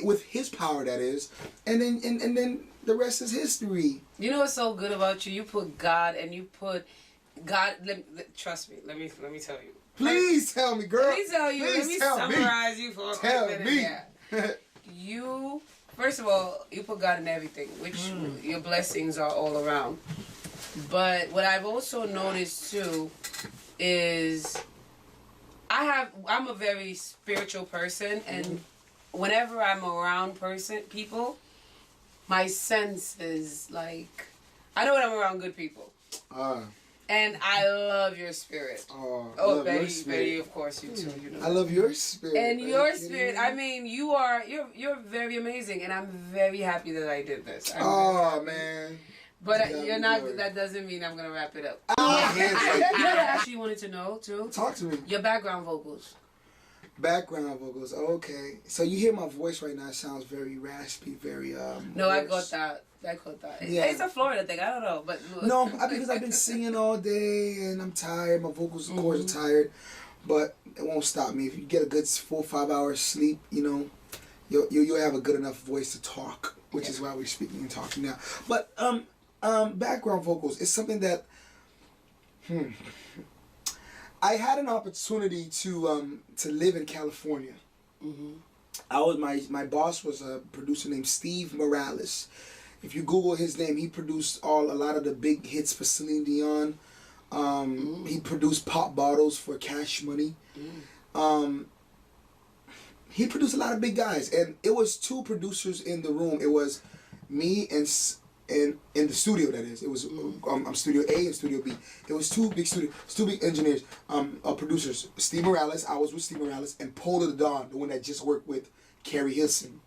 With His power, that is, and then the rest is history.
You know what's so good about you? You put God and you put God. Trust me. Let me tell you.
Please tell me, girl.
Let me tell you. Let me summarize you for a quick minute.
Tell me.
You, first of all, you put God in everything, which your blessings are all around. But what I've also noticed too is I'm a very spiritual person, and whenever I'm around people, my sense is like, I know when I'm around good people. And I love your spirit. Oh, Betty, of course you too. You know.
I love your spirit.
And your spirit, I mean, you're very amazing, and I'm very happy that I did this.
Man.
But you're not. That doesn't mean I'm gonna wrap it up.
You know
what I actually wanted to know too?
Talk to me.
Your background vocals.
Background vocals, okay. So you hear my voice right now, it sounds very raspy, very
No, I got that. Yeah. It's a Florida thing, I don't know, but
no, because I've been singing all day and I'm tired, my vocals of course are tired, but it won't stop me. If you get a good 4 or 5 hours sleep, you know, you'll have a good enough voice to talk, which is why we're speaking and talking now. But background vocals is something that I had an opportunity to live in California. I was my boss was a producer named Steve Morales. If you Google his name, he produced a lot of the big hits for Celine Dion. He produced Pop Bottles for Cash Money. He produced a lot of big guys, and it was 2 producers in the room. It was me and in the studio, that is. It was Studio A and Studio B. It was 2 big engineers, producers. Steve Morales, I was with Steve Morales, and Paula the Don, the one that just worked with Carrie Hilson.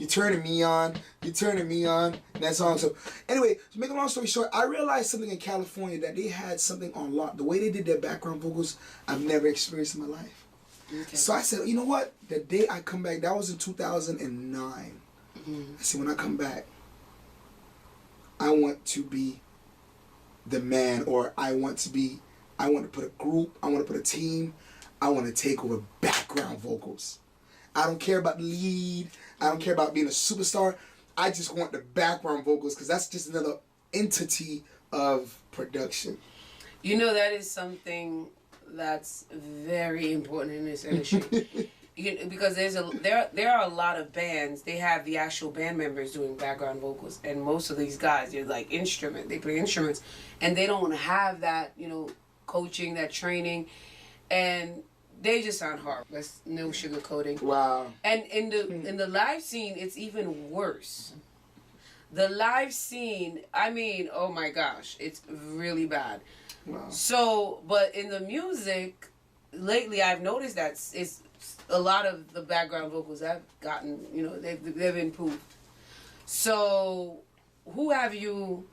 You're turning me on, that song. So anyway, to make a long story short, I realized something in California, that they had something on lock. The way they did their background vocals, I've never experienced in my life. Okay. So I said, you know what? The day I come back, that was in 2009. I said, when I come back, I want to be the man, or I want to put a group, I want to put a team, I want to take over background vocals. I don't care about the lead, I don't care about being a superstar, I just want the background vocals, because that's just another entity of production.
You know, that is something that's very important in this industry. Because there are a lot of bands. They have the actual band members doing background vocals, and most of these guys, they're like they play instruments, and they don't have that coaching, that training, and they just sound horrible. That's no sugarcoating.
Wow.
And in the live scene, it's even worse. The live scene, I mean, oh my gosh, it's really bad.
Wow.
So, but in the music, lately I've noticed that it's a lot of the background vocals have gotten, they've improved. So, who have you,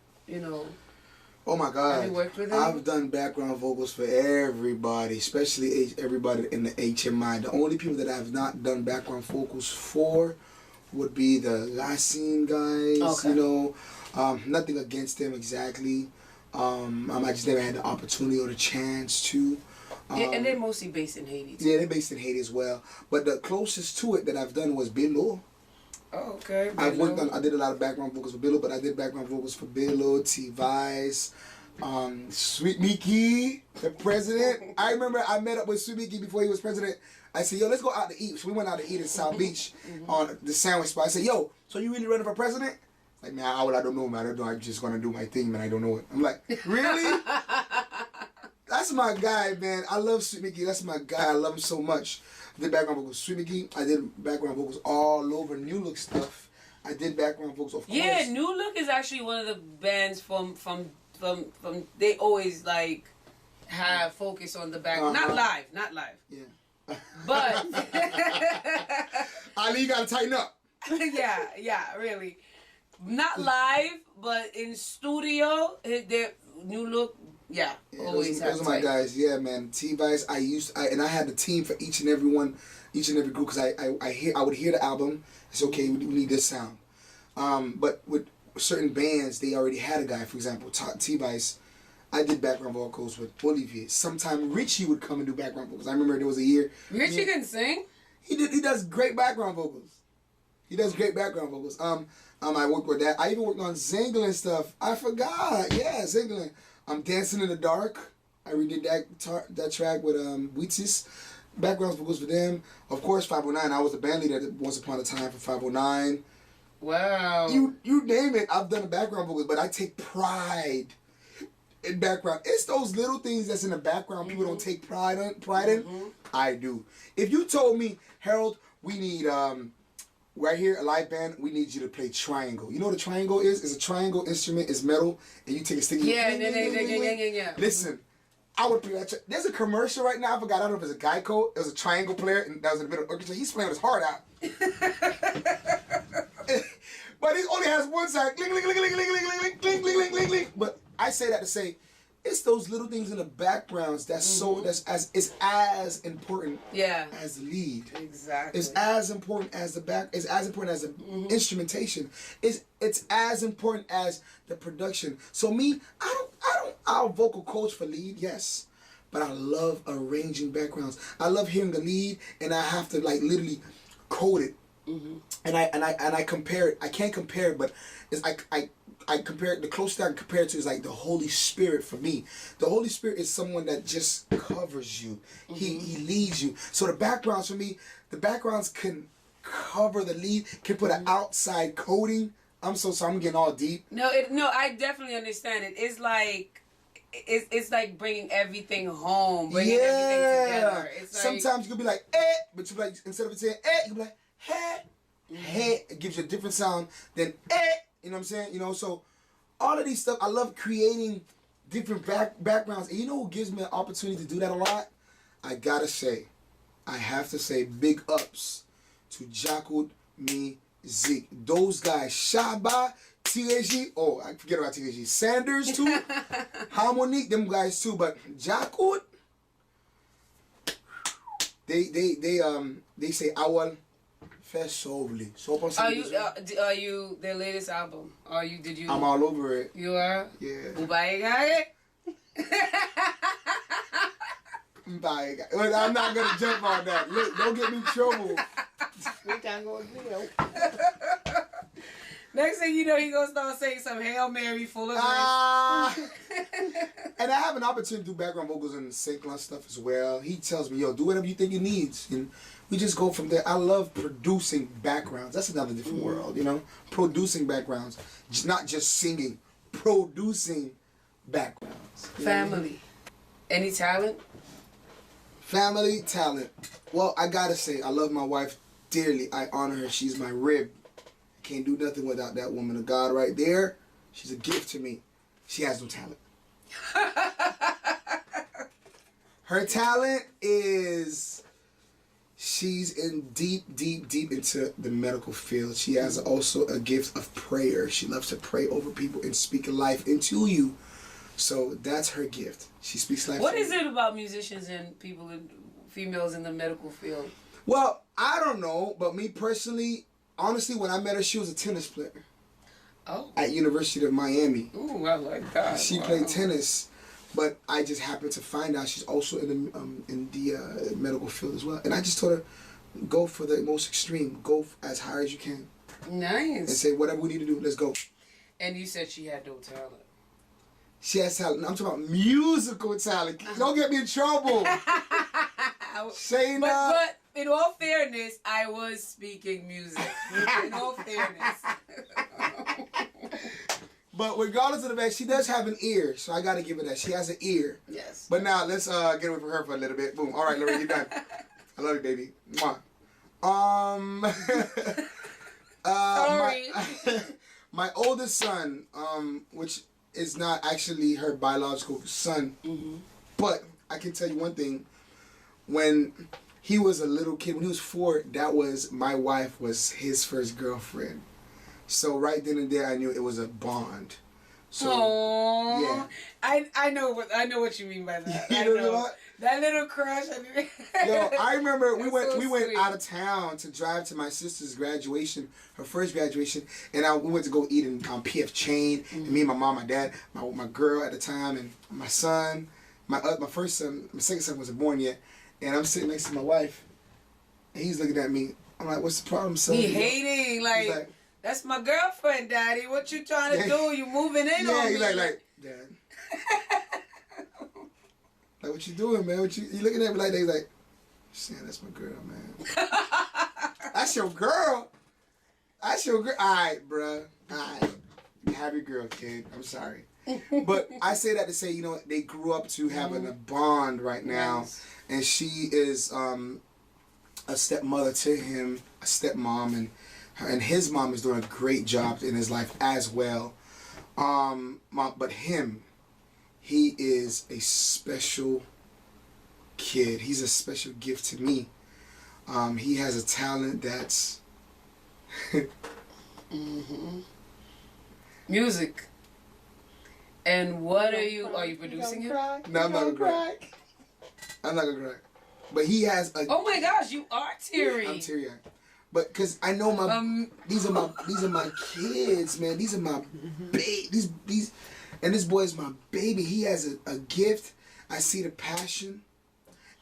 Oh my God!
have you worked with them?
I've done background vocals for everybody, especially everybody in the HMI. The only people that I've not done background vocals for would be the last scene guys.
Okay.
Nothing against them exactly. I just never had the opportunity or the chance to.
And they're mostly based in Haiti, too.
Yeah, they're based in Haiti as well. But the closest to it that I've done was Bilo.
Oh, okay.
I did a lot of background vocals for Bilo, but I did background vocals for Bilo, T-Vice, Sweet Mickey, the president. I remember I met up with Sweet Mickey before he was president. I said, yo, let's go out to eat. So we went out to eat in South Beach on the sandwich spot. I said, yo, so you really running for president? Like, man, I don't know, man. I'm just going to do my thing, man. I don't know it. I'm like, really? That's my guy, man. I love Sweet Mickey. That's my guy. I love him so much. I did background vocals Sweet Mickey. I did background vocals all over New Look stuff. I did background vocals, of course.
Yeah, New Look is actually one of the bands from they always like have focus on the back. Not live.
Yeah.
But
Ali, you gotta tighten up.
yeah, really. Not live, but in studio, their New Look. Yeah, always
those are my guys. Yeah, man. T-Vice. I had the team for each and every group because I would hear the album. It's okay. We need this sound. But with certain bands, they already had a guy. For example, T-Vice. I did background vocals with Olivier. Sometime Richie would come and do background vocals. I remember there was a year.
Richie can sing.
He does great background vocals. I worked with that. I even worked on Zangling stuff. I forgot. Yeah, Zangling. Dancing in the Dark. I redid that track with Wheaties. Background vocals for them. Of course, 509. I was the band leader once upon a time for 509.
Wow.
You name it. I've done the background vocals, but I take pride in background. It's those little things that's in the background people don't take pride in. I do. If you told me, Harold, we need right here, a live band, we need you to play triangle. You know what a triangle is? It's a triangle instrument, it's metal, and you take a stick.
Yeah.
Listen, I would play that. There's a commercial right now, I forgot, I don't know if it's a Geico. It was a triangle player, and that was in the middle of the orchestra. He's playing his heart out. But he only has one side. Cling, cling, cling, cling, cling, cling, cling, cling, cling, cling, cling. But I say that to say, it's those little things in the backgrounds that's it's as important as the lead.
Exactly.
It's as important as it's as important as the instrumentation. It's as important as the production. So me, I'll vocal coach for lead, yes. But I love arranging backgrounds. I love hearing the lead and I have to like literally code it. And I compare it. I can't compare it, but it's I compare it, the closest I can compare it to is like the Holy Spirit for me. The Holy Spirit is someone that just covers you. He leads you. So the backgrounds for me, the backgrounds can cover the lead, can put an outside coating. I'm so sorry, I'm getting all deep.
No, I definitely understand it. It's like bringing everything home, bringing everything together. It's like,
sometimes you could be like, but you like, instead of saying, you can be like, hey. It gives you a different sound than, You know what I'm saying? You know, so all of these stuff, I love creating different backgrounds. And you know who gives me an opportunity to do that a lot? I have to say big ups to Jacob Music. Those guys, Shaba, TAG, I forget about TAG, Sanders too, Harmonique, them guys too, but Jacob, they say awal.
Are you their latest album? Did you?
I'm all over it.
You are?
Yeah. I'm not gonna jump on that. Look, don't get me in trouble.
Next thing you know, he gonna start saying some Hail Mary full of
And I have an opportunity to do background vocals and sing stuff as well. He tells me, yo, do whatever you think you need. And we just go from there. I love producing backgrounds. That's another different world, you know? Producing backgrounds. Not just singing. Producing backgrounds.
family. Any talent?
Family, talent. Well, I gotta say, I love my wife dearly. I honor her. She's my rib. Can't do nothing without that woman of God right there. She's a gift to me. She has no talent. Her talent is she's in deep into the medical field. She has also a gift of prayer. She loves to pray over people and speak life into you. So that's her gift. She speaks life.
What is it about musicians and people, females in the medical field?
Well, I don't know, but me personally, honestly, when I met her, she was a tennis player.
Oh.
At University of Miami.
Ooh, I like that.
She played tennis, but I just happened to find out she's also in the medical field as well. And I just told her, go for the most extreme. Go as high as you can.
Nice.
And say, whatever we need to do, let's go.
And you said she had no talent.
She has talent. I'm talking about musical talent. Don't get me in trouble. Shayna.
But in all fairness, I was speaking music. In all fairness.
But regardless of the fact, she does have an ear, so I gotta give her that. She has an ear.
Yes.
But now let's get away from her for a little bit. Boom. All right, Lorraine, you're done. I love you, baby. Mwah.
Sorry.
My oldest son, which is not actually her biological son, but I can tell you one thing. When he was a little kid, when he was 4, my wife was his first girlfriend. So right then and there, I knew it was a bond. So,
aww.
yeah.
I know what you mean by that.
You
I
know
know
what?
That little crush.
Yo, I remember we
That's
went
sweet.
out of town to drive to my sister's graduation, her first graduation, and we went to go eat in PF Chain. And me and my mom, my dad, my girl at the time, and my son, my first son, my second son wasn't born yet, and I'm sitting next to my wife, and he's looking at me. I'm like, "What's the problem, son?"
He hating like that's my girlfriend, Daddy. What you trying to do? You moving in on me?
He's like, Dad. Like, what you doing, man? You looking at me like that? He's like, Sam, that's my girl, man. That's your girl. That's your girl. All right, bruh. All right. You have your girl, kid. I'm sorry. But I say that to say, they grew up to having a bond right now.
Yes.
And she is a stepmother to him, a stepmom, and his mom is doing a great job in his life as well. But he is a special kid. He's a special gift to me. He has a talent that's
music. And what are you producing it?
No, I'm not gonna cry. I'm not gonna cry. But he has a.
Oh my gosh, you are teary.
I'm teary-eyed. But because I know these are my kids, man. These are my these and this boy is my baby. He has a gift. I see the passion.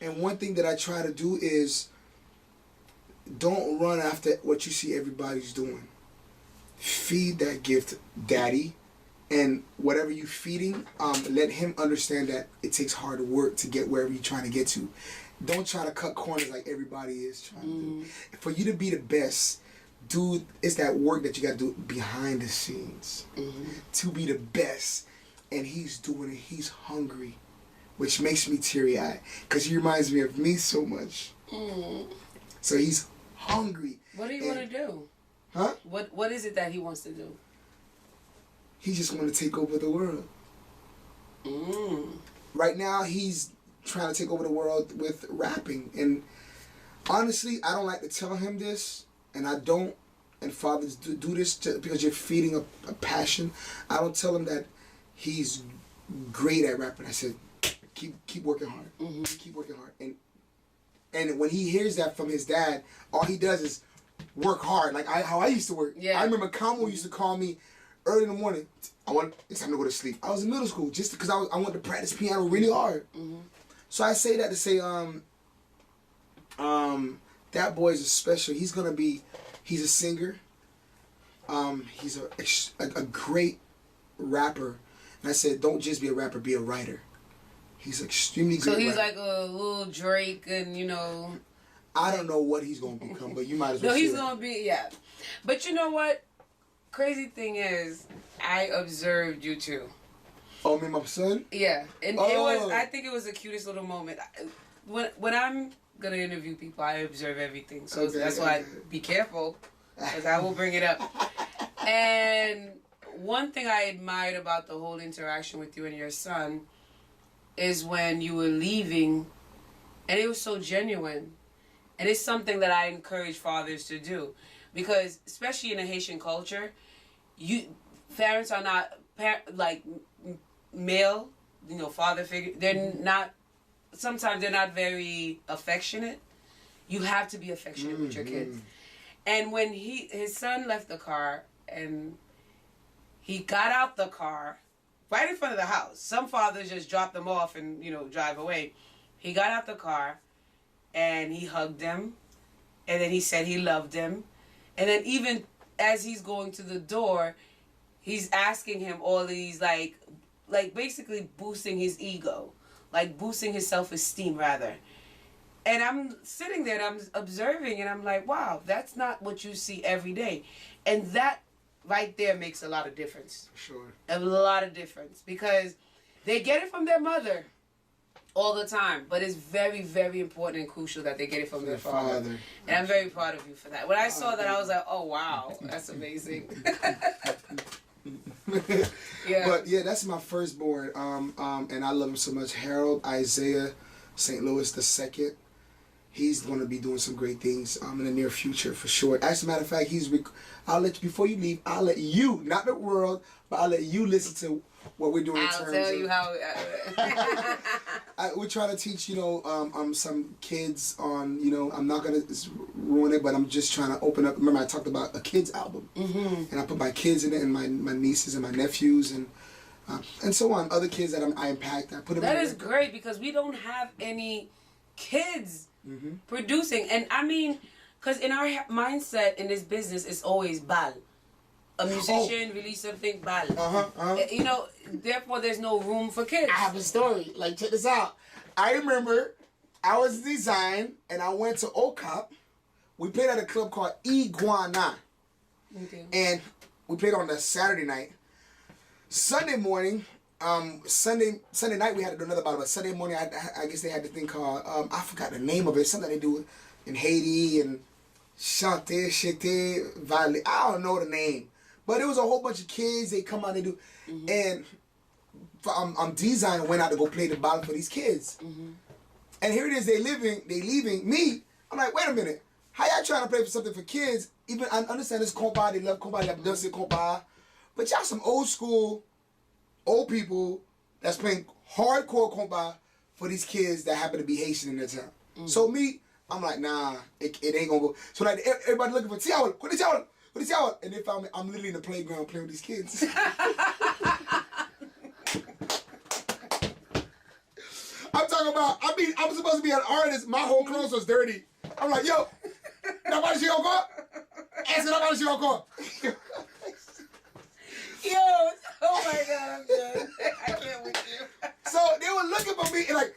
And one thing that I try to do is don't run after what you see everybody's doing. Feed that gift, Daddy. And whatever you're feeding, let him understand that it takes hard work to get wherever you're trying to get to. Don't try to cut corners like everybody is trying to do. For you to be the best, dude, it's that work that you got to do behind the scenes to be the best. And he's doing it. He's hungry, which makes me teary-eyed because he reminds me of me so much. So he's hungry.
What do you want to do?
Huh?
What is it that he wants to do?
He just want to take over the world. Right now, he's trying to take over the world with rapping. And honestly, I don't like to tell him this, and I don't, and fathers do this because you're feeding a passion. I don't tell him that he's great at rapping. I said, keep working hard. Keep working hard. And when he hears that from his dad, all he does is work hard, like how I used to work.
Yeah.
I remember Kamo used to call me early in the morning. It's time to go to sleep. I was in middle school just because I wanted to practice piano really hard. So I say that to say, that boy is special. He's a singer. He's a great rapper. And I said, don't just be a rapper, be a writer. He's extremely good.
So he's
rapper.
like a little Drake, and
I don't know what he's gonna become, but you might as well.
No, he's
see
gonna be But you know what? Crazy thing is, I observed you too.
Oh, me and my son.
Yeah, and it was. I think it was the cutest little moment. When I'm gonna interview people, I observe everything. So that's why I be careful, because I will bring it up. And one thing I admired about the whole interaction with you and your son is when you were leaving, and it was so genuine. And it's something that I encourage fathers to do, because especially in the Haitian culture, parents are not like male, father figure. They're not. Sometimes they're not very affectionate. You have to be affectionate with your kids. And when his son left the car and he got out the car right in front of the house. Some fathers just drop them off and drive away. He got out the car and he hugged them, and then he said he loved him, and then even as he's going to the door, he's asking him all these like basically boosting his ego, like boosting his self-esteem rather. And I'm sitting there and I'm observing and I'm like, wow, that's not what you see every day. And that right there makes a lot of difference.
Sure.
A lot of difference, because they get it from their mother all the time, but it's very, very important and crucial that they get it from their father. And I'm very proud of you for that. When I saw that, I was like, oh, wow, that's amazing.
Yeah. But yeah, that's my firstborn. And I love him so much. Harold Isaiah St. Louis II. He's going to be doing some great things in the near future for sure. As a matter of fact, I'll let you, before you leave, I'll let you, not the world, but I'll let you listen to what we're doing.
I'll tell you how.
We're trying to teach, some kids on, I'm not going to ruin it, but I'm just trying to open up. Remember, I talked about a kids album. And I put my kids in it, and my nieces and my nephews, and so on. Other kids that I impact. I put them
That is great, because we don't have any kids producing. And I mean, because in our mindset in this business, it's always bal. A musician release something, bal. Therefore there's no room for kids.
I have a story. Like, check this out. I remember I was design and I went to OCOP. We played at a club called Iguana.
Okay.
And we played on the Saturday night. Sunday morning, Sunday night we had to do another battle, but Sunday morning I guess they had this thing called I forgot the name of it. Something they do in Haiti and Chante, Chete, Valley. I don't know the name, but it was a whole bunch of kids. They come out, they do, and design went out to go play the battle for these kids. And here it is, they leaving me. I'm like, wait a minute, how y'all trying to play for something for kids? Even I understand this compa, they love compa, they have dancing compa, but y'all some old people that's playing hardcore compa for these kids that happen to be Haitian in their town. So me, I'm like, nah, it ain't gonna go. So like everybody looking for Tiawa, what is Tiawa? And they found me. I'm literally in the playground playing with these kids. I'm talking about. I'm supposed to be an artist. My whole clothes was dirty. I'm like, yo, nobody see your car? Answer, nobody see your car.
Yo, oh my God, I'm done. I can't with you.
So they were looking for me and like,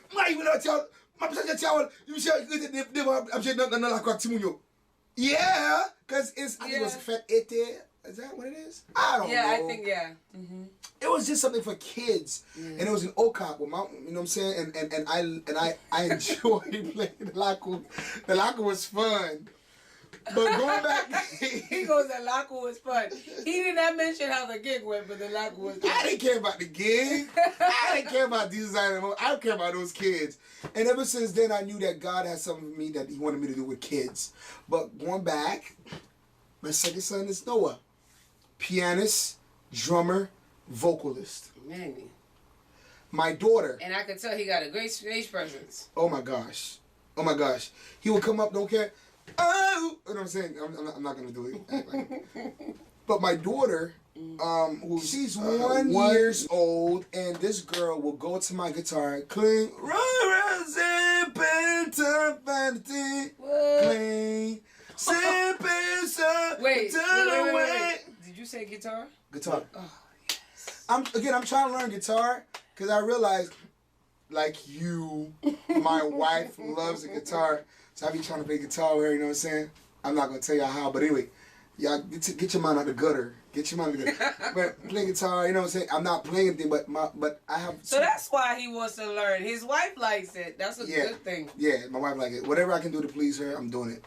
yeah, because I think it was Fête Été. Is that what it is? I don't know.
Yeah, I think, yeah.
It was just something for kids. And it was an OCOP with you know what I'm saying? And I enjoyed playing the Laco. The Laco was fun. But going back,
he goes, the Laco was fun. He did not mention how the gig went, but the Laco was fun.
I didn't care about the gig. I didn't care about design. I don't care about those kids. And ever since then, I knew that God had something for me that He wanted me to do with kids. But going back, my second son is Noah, pianist, drummer, vocalist.
Man.
My daughter.
And I could tell he got a great stage presence.
Oh my gosh. He would come up, don't care. Oh, you know what I'm saying? I'm not gonna do it. But my daughter, she's 1 year old, and this girl will go to my guitar, clean,
Wait. say guitar?
Guitar.
Oh, yes.
I'm trying to learn guitar because I realized, like you, my wife loves the guitar, so I be trying to play guitar with her. You know what I'm saying? I'm not gonna tell y'all how, but anyway, y'all get your mind out the gutter. Get your mind out the gutter. But play guitar, you know what I'm saying? I'm not playing anything, but I have.
So that's why he wants to learn. His wife likes it. That's a good thing.
Yeah, my wife like it. Whatever I can do to please her, I'm doing it.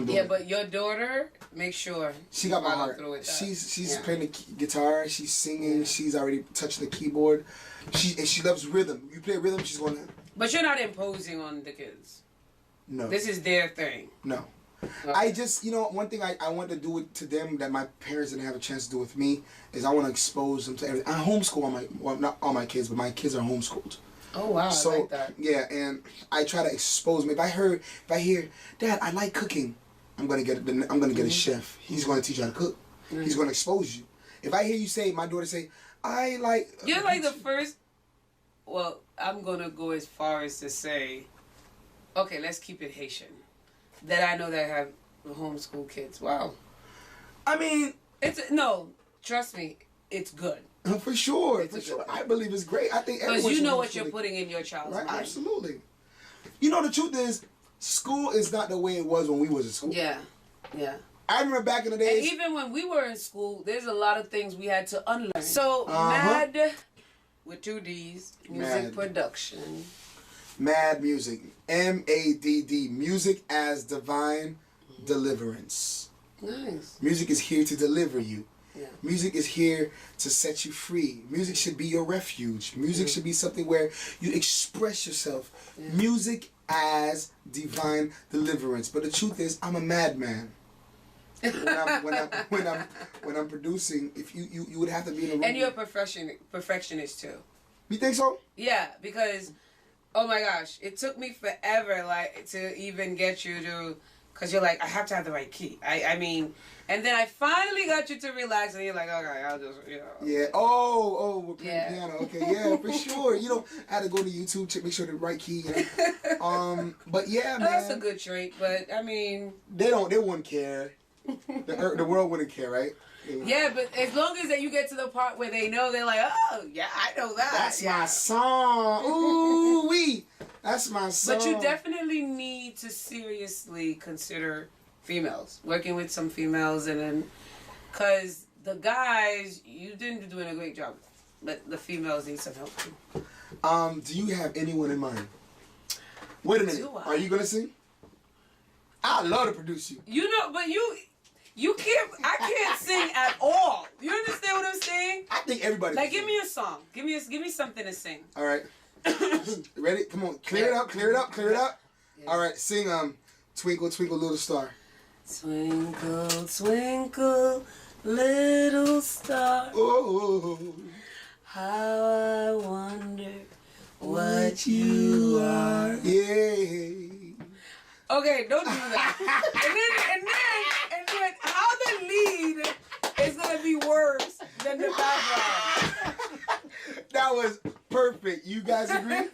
Yeah, but your daughter, make sure
she got my heart. She's playing the guitar. She's singing. She's already touching the keyboard. She loves rhythm. You play rhythm, she's gonna.
But you're not imposing on the kids.
No.
This is their thing.
No.
Okay.
I just, one thing I want to do it to them that my parents didn't have a chance to do with me is I want to expose them to everything. I homeschool not all my kids, but my kids are homeschooled.
Oh wow,
so,
I like that.
Yeah, and I try to expose them. If I hear, Dad, I like cooking, I'm gonna get a chef. He's gonna teach you how to cook. He's gonna expose you. If I hear you say, my daughter say, I like.
You're like the first. Well, I'm gonna go as far as to say, okay, let's keep it Haitian. That I know that have homeschool kids. Wow.
I mean,
no. Trust me, it's good.
For sure, for sure. I believe it's great. I think
because you know what you're putting in your child's
right?
mind.
Absolutely. You know, the truth is, school is not the way it was when we was in school.
Yeah, yeah.
I remember back in the days.
And even when we were in school, there's a lot of things we had to unlearn. So, MAD, with 2 Ds, music production.
MAD music. MADD. Music as divine deliverance.
Nice.
Music is here to deliver you.
Yeah.
Music is here to set you free. Music should be your refuge. Music should be something where you express yourself. Yeah. Music as divine deliverance. But the truth is, I'm a madman. When I'm producing, if you would have to be in a room.
And you're a perfectionist too.
You think so?
Yeah, because oh my gosh, it took me forever to even get you to, because you're like, I have to have the right key. I mean, and then I finally got you to relax, and you're like, okay, I'll just,
Yeah. We're playing piano. Okay. Yeah, for sure. I had to go to YouTube to make sure the right key. But yeah, man.
That's a good trait, but I mean,
they wouldn't care. The world wouldn't care, right?
Yeah, but as long as you get to the part where they know, they're like, oh, yeah, I know that.
That's my song. Ooh wee. That's my song.
But you definitely need to seriously consider females, working with some females, and then, because the guys, you didn't doing a great job, but the females need some help too.
Do you have anyone in mind? Wait a minute. Are you gonna sing? I'd love to produce you.
But you can't. I can't sing at all. You understand what I'm saying?
I think everybody.
Like, give me a song. Give me something to sing.
All right. Ready? Come on. Clear it up. Clear it up. Clear it up. Yeah. All right. Sing "Twinkle Twinkle Little Star."
Twinkle twinkle little star.
Oh.
How I wonder what you are.
Yeah.
Okay, don't do that. and then how the lead is gonna be worse than the background.
That was perfect. You guys agree?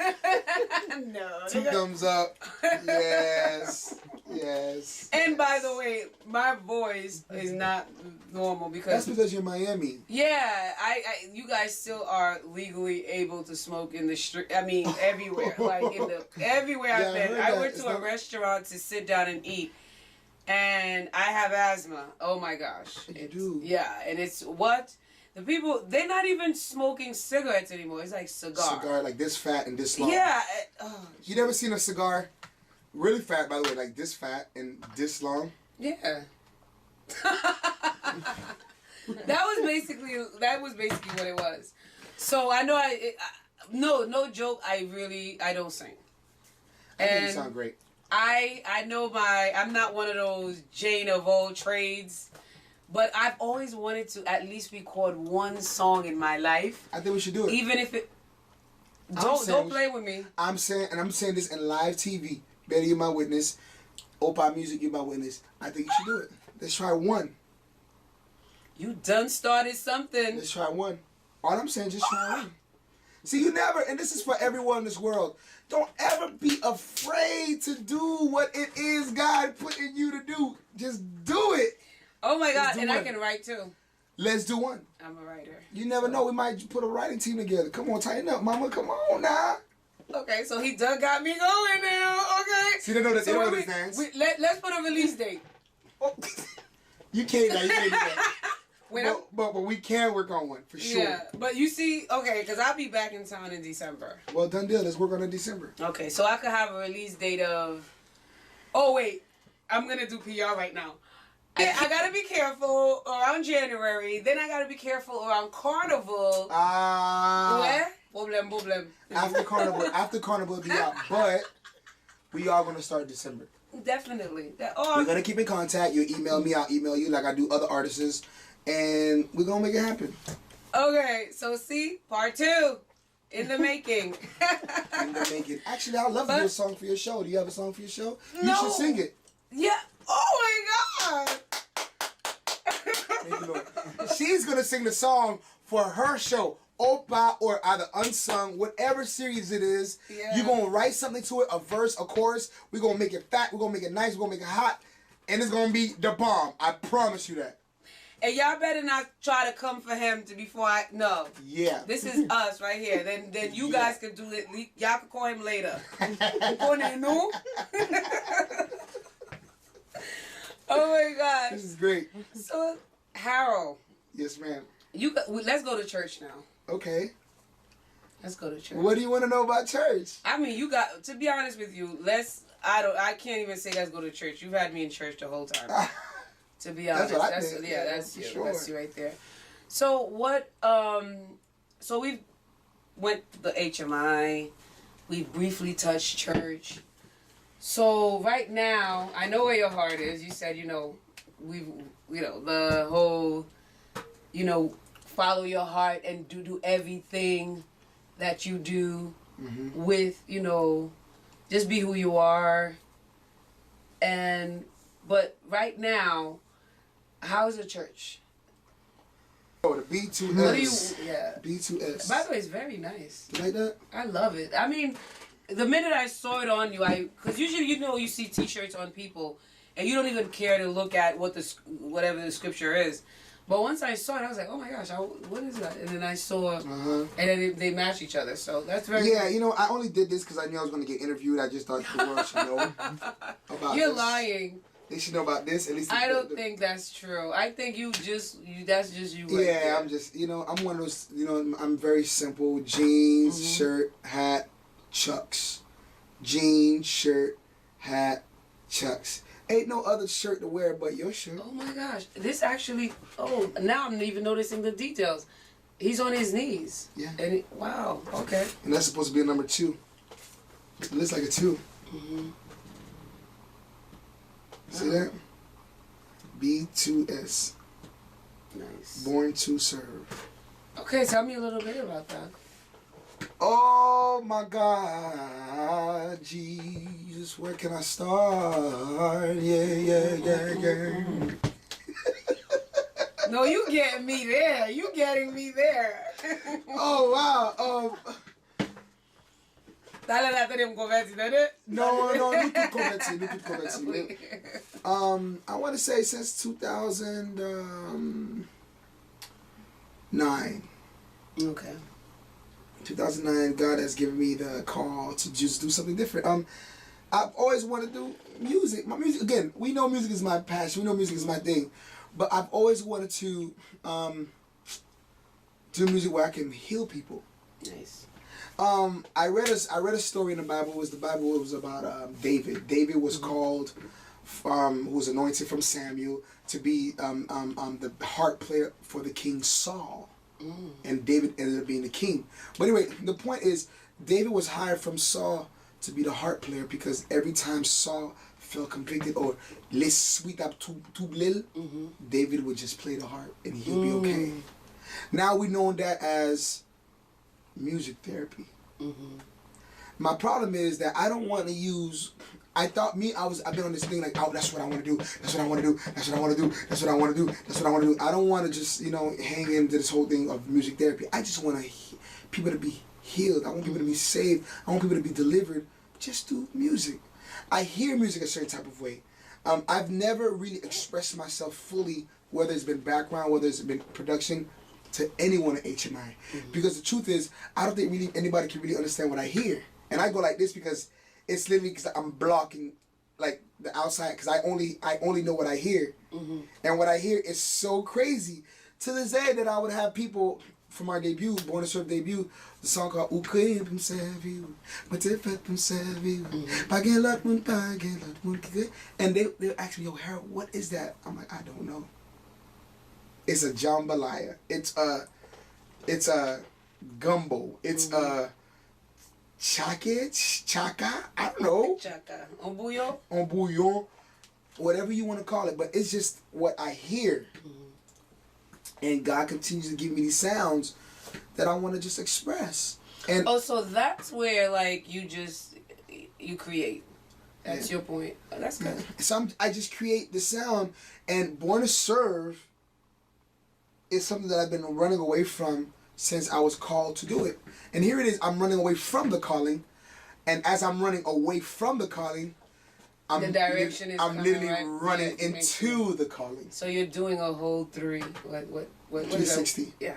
No.
2 thumbs up. Yes. Yes.
And by the way, my voice is not normal
that's because you're Miami.
Yeah, you guys still are legally able to smoke in the street. I mean, everywhere. Everywhere I've been. I went to a restaurant to sit down and eat, and I have asthma. Oh my gosh.
You do?
Yeah, and it's what? The people, they're not even smoking cigarettes anymore. It's like cigar.
Like this fat and this long.
Yeah.
You never seen a cigar really fat, by the way, like this fat and this long?
Yeah. That was basically what it was. So I know no joke. I don't sing.
I think you sound great.
I know I'm not one of those Jane of all trades, but I've always wanted to at least record one song in my life.
I think we should do it.
Even if it don't play with me.
I'm saying this in live TV. Betty, you're my witness. Opa Music, you're my witness. I think you should do it. Let's try one.
You done started something.
Let's try one. All I'm saying, just try one. See, you never, and this is for everyone in this world, don't ever be afraid to do what it is God put in you to do. Just do it.
Oh my God, and I can write too.
Let's do one.
I'm a writer.
You never know. We might put a writing team together. Come on, tighten up, mama. Come on now.
Okay, so he done got me going now. Okay.
See, they know that.
So
They know
when
this dance.
let's put a release date.
Oh. You can't. You can't do that.
When
But we can work on one for sure.
Yeah, but you see, okay, because I'll be back in town in December.
Well, done deal. Let's work on it in December.
Okay, so I could have a release date of. Oh wait, I'm gonna do PR right now. Yeah, I gotta be careful around January. Then I gotta be careful around Carnival. Where? Problem.
After Carnival be out, but we are gonna start December.
Definitely.
We're gonna keep in contact. You email me, I'll email you like I do other artists, and we're gonna make it happen.
Okay, so see, part 2 in the making.
In the making. Actually, I'd love to do a song for your show. Do you have a song for your show?
No.
You should sing it.
Yeah. Oh my God.
Thank you, Lord. She's gonna sing the song for her show. Opa or either Unsung, whatever series it is,
Yeah.
you're gonna write something to it, a verse, a chorus. We're gonna make it fat, we're gonna make it nice, we're gonna make it hot, and it's gonna be the bomb. I promise you that.
And y'all better not try to come for him before I. No.
Yeah.
This is us right here. Then you guys can do it. Y'all can call him later. No? Oh my gosh.
This is great.
So, Harold,
Yes, ma'am.
let's go to church now.
Okay.
Let's go to church.
What do you want to know about church?
I mean, to be honest with you, I can't even say let's go to church. You've had me in church the whole time. To be honest.
That's what I did.
Yeah, that's you.
Sure.
That's you right there. So what, so we went to the HMI. We briefly touched church. So right now, I know where your heart is. You said, the whole, follow your heart and do everything that you do with, just be who you are. But right now, how's the church?
Oh, the B2S.
What do you, yeah.
B2S.
By the way, it's very nice.
You like that?
I love it. I mean, the minute I saw it on you, because usually you see T-shirts on people, and you don't even care to look at whatever the scripture is. But once I saw it, I was like, oh my gosh, what is that? And then I saw, and then they match each other. So that's very
Yeah, I only did this because I knew I was going to get interviewed. I just thought the world should know about
You're
this.
lying.
They should know about this. At least
I don't think that's true. I think that's just you. Right
yeah,
there.
I'm just, I'm one of those, I'm very simple. Jeans, shirt, hat, Chucks. Jeans, shirt, hat, Chucks. Ain't no other shirt to wear but your shirt.
Oh my gosh. This actually, now I'm even noticing the details. He's on his knees.
Yeah.
And wow, okay.
And that's supposed to be a number 2. It looks like a 2. See that? B2S.
Nice.
Born to serve.
Okay, tell me a little bit about that.
Oh my God, Jesus, where can I start? Yeah.
No, you getting me there. You getting me there.
Oh wow.
Dale la tenemos conversi, ¿no?
No, não tudo convertido. I want to say since 2009.
Okay.
2009, God has given me the call to just do something different. I've always wanted to do music. My music, again, we know music is my passion. We know music is my thing. But I've always wanted to do music where I can heal people.
Nice.
I read a story in the Bible. The Bible was about David. David was called, who was anointed from Samuel to be the harp player for the king Saul. And David ended up being the king. But anyway, the point is, David was hired from Saul to be the harp player because every time Saul felt convicted or les sweet up too lil, David would just play the harp and he'll be okay. Now we know that as music therapy. My problem is that I don't want to use. I've been on this thing like, oh, that's what I want to do. That's what I want to do. That's what I want to do. That's what I want to do. That's what I want to do. I don't want to just, hang into this whole thing of music therapy. I just want people to be healed. I want people to be saved. I want people to be delivered just through music. I hear music a certain type of way. I've never really expressed myself fully, whether it's been background, whether it's been production, to anyone at HMI. Because the truth is, I don't think really anybody can really understand what I hear. And I go like this because it's literally because I'm blocking like the outside, because I only know what I hear. And what I hear is so crazy. To this day that I would have people from our debut, Born to Serve debut, the song called O Crime Pour Me Servir, But If Pour Me Servir, Pagin Lot Mun Pagin Lot Mun Kige. And they'll ask me, yo, Harold, what is that? I'm like, I don't know. It's a jambalaya. It's a gumbo. It's a chaka, I don't know.
Chaka. En bouillon?
En bouillon, whatever you want to call it. But it's just what I hear. And God continues to give me these sounds that I want to just express. And
so that's where like you create. That's your point. Oh, that's good.
So I just create the sound, and Born to Serve is something that I've been running away from since I was called to do it. And here it is, I'm running away from the calling, and as I'm running away from the calling, I'm literally running into the calling.
So you're doing a whole what
360.
Yeah.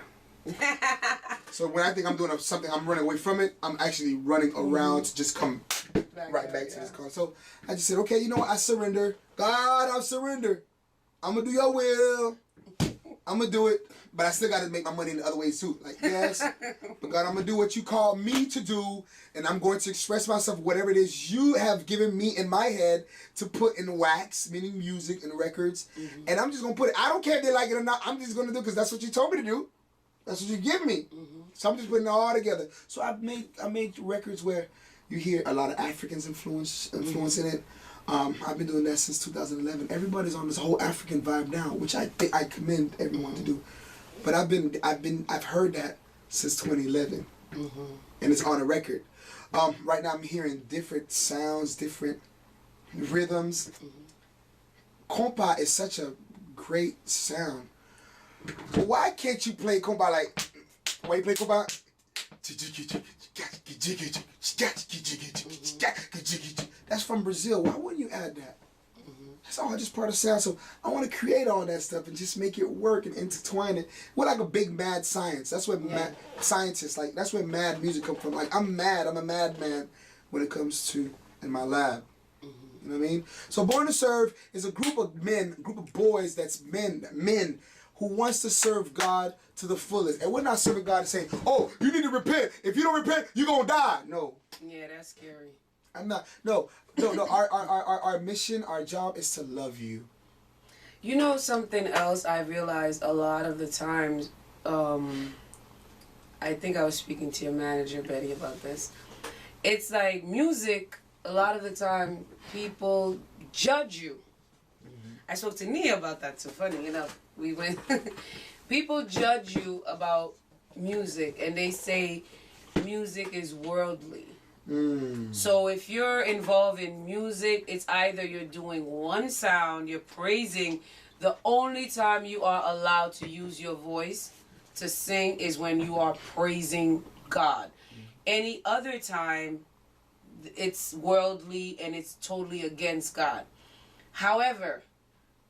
So when I think I'm doing something, I'm running away from it, I'm actually running around to just come back to this call. So I just said, okay, you know what, I surrender. God, I surrender. I'm going to do your will. I'm going to do it. But I still got to make my money in the other ways too. Like, yes, but God, I'm going to do what you call me to do. And I'm going to express myself, whatever it is you have given me in my head to put in wax, meaning music and records. And I'm just going to put it. I don't care if they like it or not. I'm just going to do it because that's what you told me to do. That's what you give me. So I'm just putting it all together. So I made records where you hear a lot of Africans influence in it. I've been doing that since 2011. Everybody's on this whole African vibe now, which I think I commend everyone to do. But I've heard that since 2011, and it's on a record. Right now I'm hearing different sounds, different rhythms. Compa is such a great sound. Why can't you play compa like? Why you play compa? That's from Brazil. Why wouldn't you add that? That's all just part of sound. So I want to create all that stuff and just make it work and intertwine it. We're like a big mad science. That's where scientists, like, that's where mad music come from. Like, I'm a madman when it comes to in my lab. You know what I mean? So Born to Serve is a group of men, a group of boys that's men who wants to serve God to the fullest. And we're not serving God and saying, oh, you need to repent. If you don't repent, you're going to die. No.
Yeah, that's scary.
I'm not. No. Our mission, our job is to love you.
You know something else I realized a lot of the times, I think I was speaking to your manager, Betty, about this. It's like music, a lot of the time, people judge you. I spoke to Nia about that too, funny enough. We went, people judge you about music and they say music is worldly. So if you're involved in music, it's either you're doing one sound, you're praising. The only time you are allowed to use your voice to sing is when you are praising God. Any other time, it's worldly and it's totally against God. However,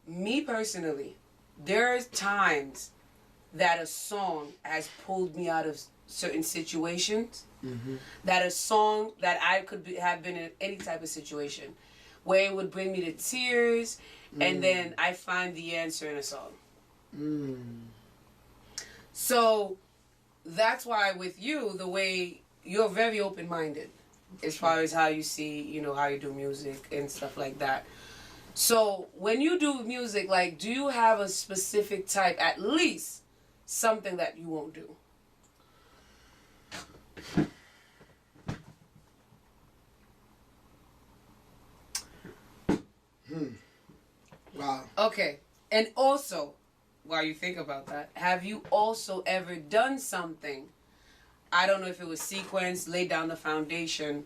me personally, there's times that a song has pulled me out of certain situations. That a song that I could have been in any type of situation where it would bring me to tears, and then I find the answer in a song. So that's why with you, the way you're very open-minded as far as how you see, you know, how you do music and stuff like that. So when you do music, like, do you have a specific type, at least something that you won't do?
Wow.
Okay. And also, while you think about that, have you also ever done something, I don't know if it was sequence, lay down the foundation,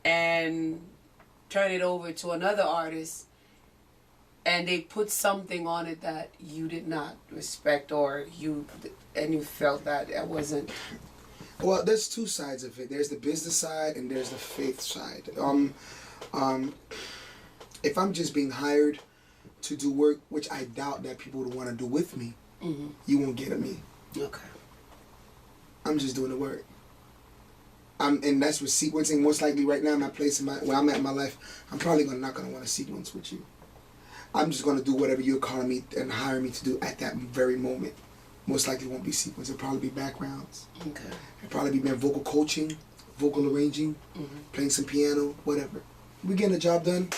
and turn it over to another artist, and they put something on it that you did not respect, or you felt that it wasn't?
Well, there's two sides of it. There's the business side and there's the faith side. if I'm just being hired to do work, which I doubt that people would want to do with me, you won't get at me.
Okay.
I'm just doing the work. And that's with sequencing. Most likely right now, my place where I'm at in my life, I'm probably not gonna want to sequence with you. I'm just gonna do whatever you're calling me and hiring me to do at that very moment. Most likely won't be sequence. It'll probably be backgrounds.
Okay.
It'll probably be vocal coaching, vocal arranging, playing some piano, whatever. We getting the job done.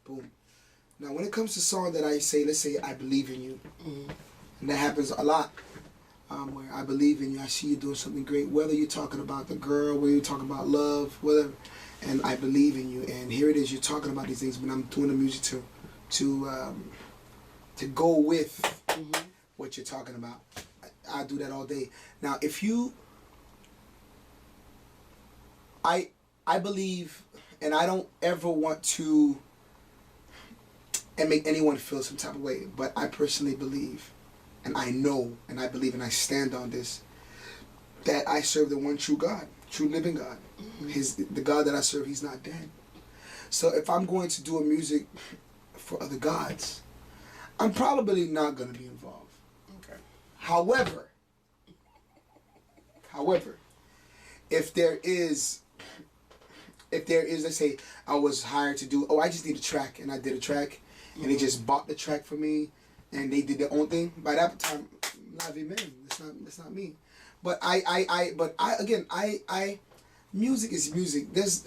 Boom. Now, when it comes to song that I say, let's say I believe in you, and that happens a lot. Where I believe in you, I see you doing something great, whether you're talking about the girl, whether you're talking about love, whatever, and I believe in you, and here it is, you're talking about these things, but I'm doing the music to go with what you're talking about. I do that all day. Now, if you, I believe, and I don't ever want to and make anyone feel some type of way, but I personally believe, and I know, and I believe, and I stand on this, that I serve the one true God, true living God. The God that I serve, he's not dead. So if I'm going to do a music for other gods, I'm probably not going to be involved.
Okay.
However, if there is, let's say I was hired to do, I just need a track, and I did a track, and they just bought the track for me, and they did their own thing. By that time, la vie même. That's not me. But music is music. It's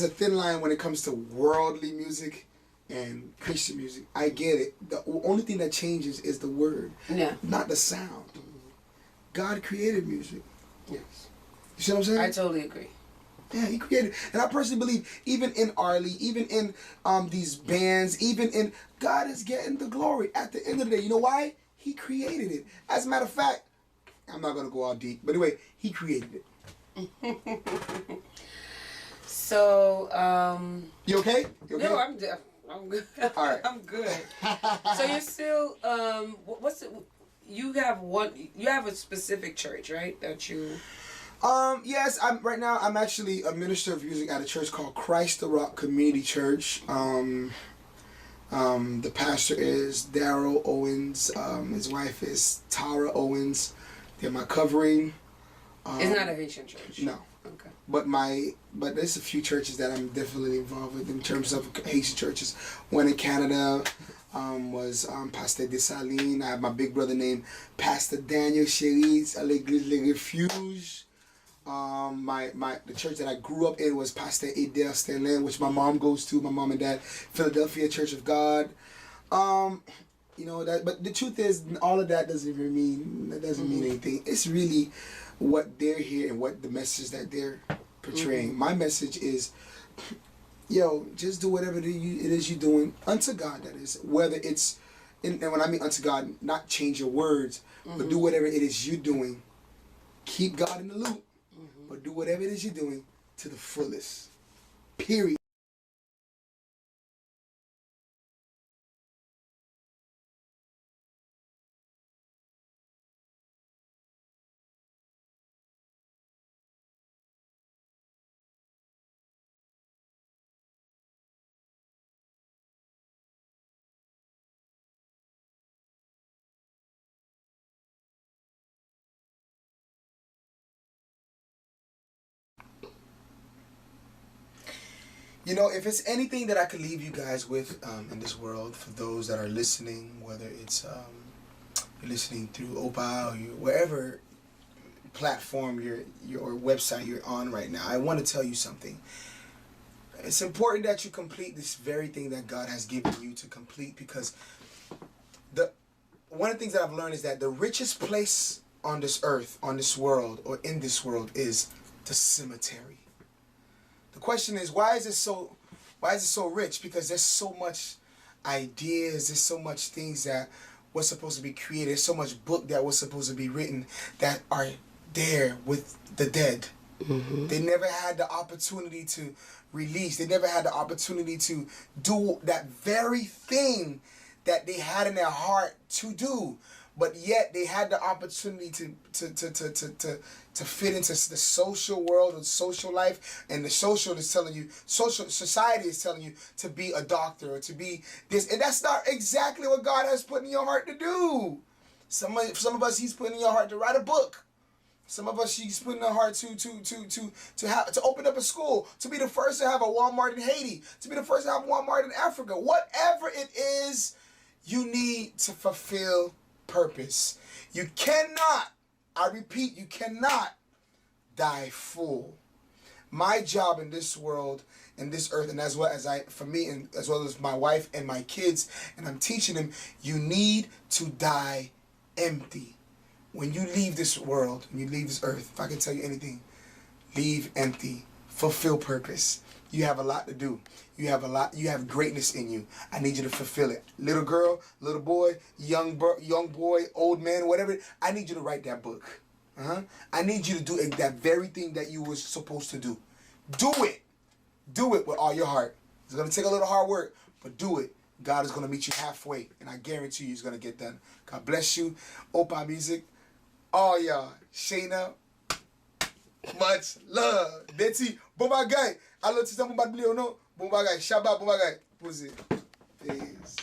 a thin line when it comes to worldly music and Christian music. I get it. The only thing that changes is the word, not the sound. God created music.
Yes.
You see what I'm saying?
I totally agree.
Yeah, he created, and I personally believe, even in Arlie, even in these bands, even in, God is getting the glory at the end of the day. You know why? He created it. As a matter of fact, I'm not gonna go all deep, but anyway, he created it.
So,
You okay? You okay?
no, I'm good.
All right.
I'm good. So you're still, you have a specific church, right? That you.
Yes, right now I'm actually a minister of music at a church called Christ the Rock Community Church. The pastor is Daryl Owens. His wife is Tara Owens. They're my covering.
It's not a Haitian church.
No.
Okay.
But there's a few churches that I'm definitely involved with in terms of Haitian churches. One in Canada was Pastor Dessalines. I have my big brother named Pastor Daniel Cherise à l'Église Les Refuges. The church that I grew up in was Pastor Adele Stanley, which my mom goes to, my mom and dad, Philadelphia Church of God. But the truth is, all of that doesn't mean anything. It's really what they're here and what the message that they're portraying. My message is, just do whatever it is you're doing unto God. That is, whether it's, and when I mean unto God, not change your words, but do whatever it is you're doing. Keep God in the loop. But do whatever it is you're doing to the fullest. Period. If it's anything that I could leave you guys with in this world, for those that are listening, whether it's you're listening through OPA or wherever platform or website you're on right now, I want to tell you something. It's important that you complete this very thing that God has given you to complete, because one of the things that I've learned is that the richest place on this earth, on this world, or in this world is the cemetery. The question is, why is it so rich? Because there's so much ideas, there's so much things that was supposed to be created, there's so much book that was supposed to be written that are there with the dead. They never had the opportunity to release. They never had the opportunity to do that very thing that they had in their heart to do. But yet they had the opportunity to fit into the social world or social life, and the social is telling you, social society is telling you to be a doctor or to be this, and that's not exactly what God has put in your heart to do. Some of us, He's put in your heart to write a book. Some of us, He's put in our heart to open up a school, to be the first to have a Walmart in Haiti, to be the first to have a Walmart in Africa. Whatever it is, you need to fulfill purpose. You cannot, I repeat, you cannot die full. My job in this world, in this earth, and as well as for me, and as well as my wife and my kids, and I'm teaching them, you need to die empty. When you leave this world, when you leave this earth, if I can tell you anything, leave empty, fulfill purpose. You have a lot to do. You have greatness in you. I need you to fulfill it. Little girl, little boy, young boy, old man, whatever. I need you to write that book. I need you to do that very thing that you were supposed to do. Do it. Do it with all your heart. It's going to take a little hard work, but do it. God is going to meet you halfway, and I guarantee you it's going to get done. God bless you. Opa Music. All y'all. Shayna. Much love. Betty. Bomba guy. I love to say bomba no. Bomba guy. Shabba bomba guy. Pussy. Peace.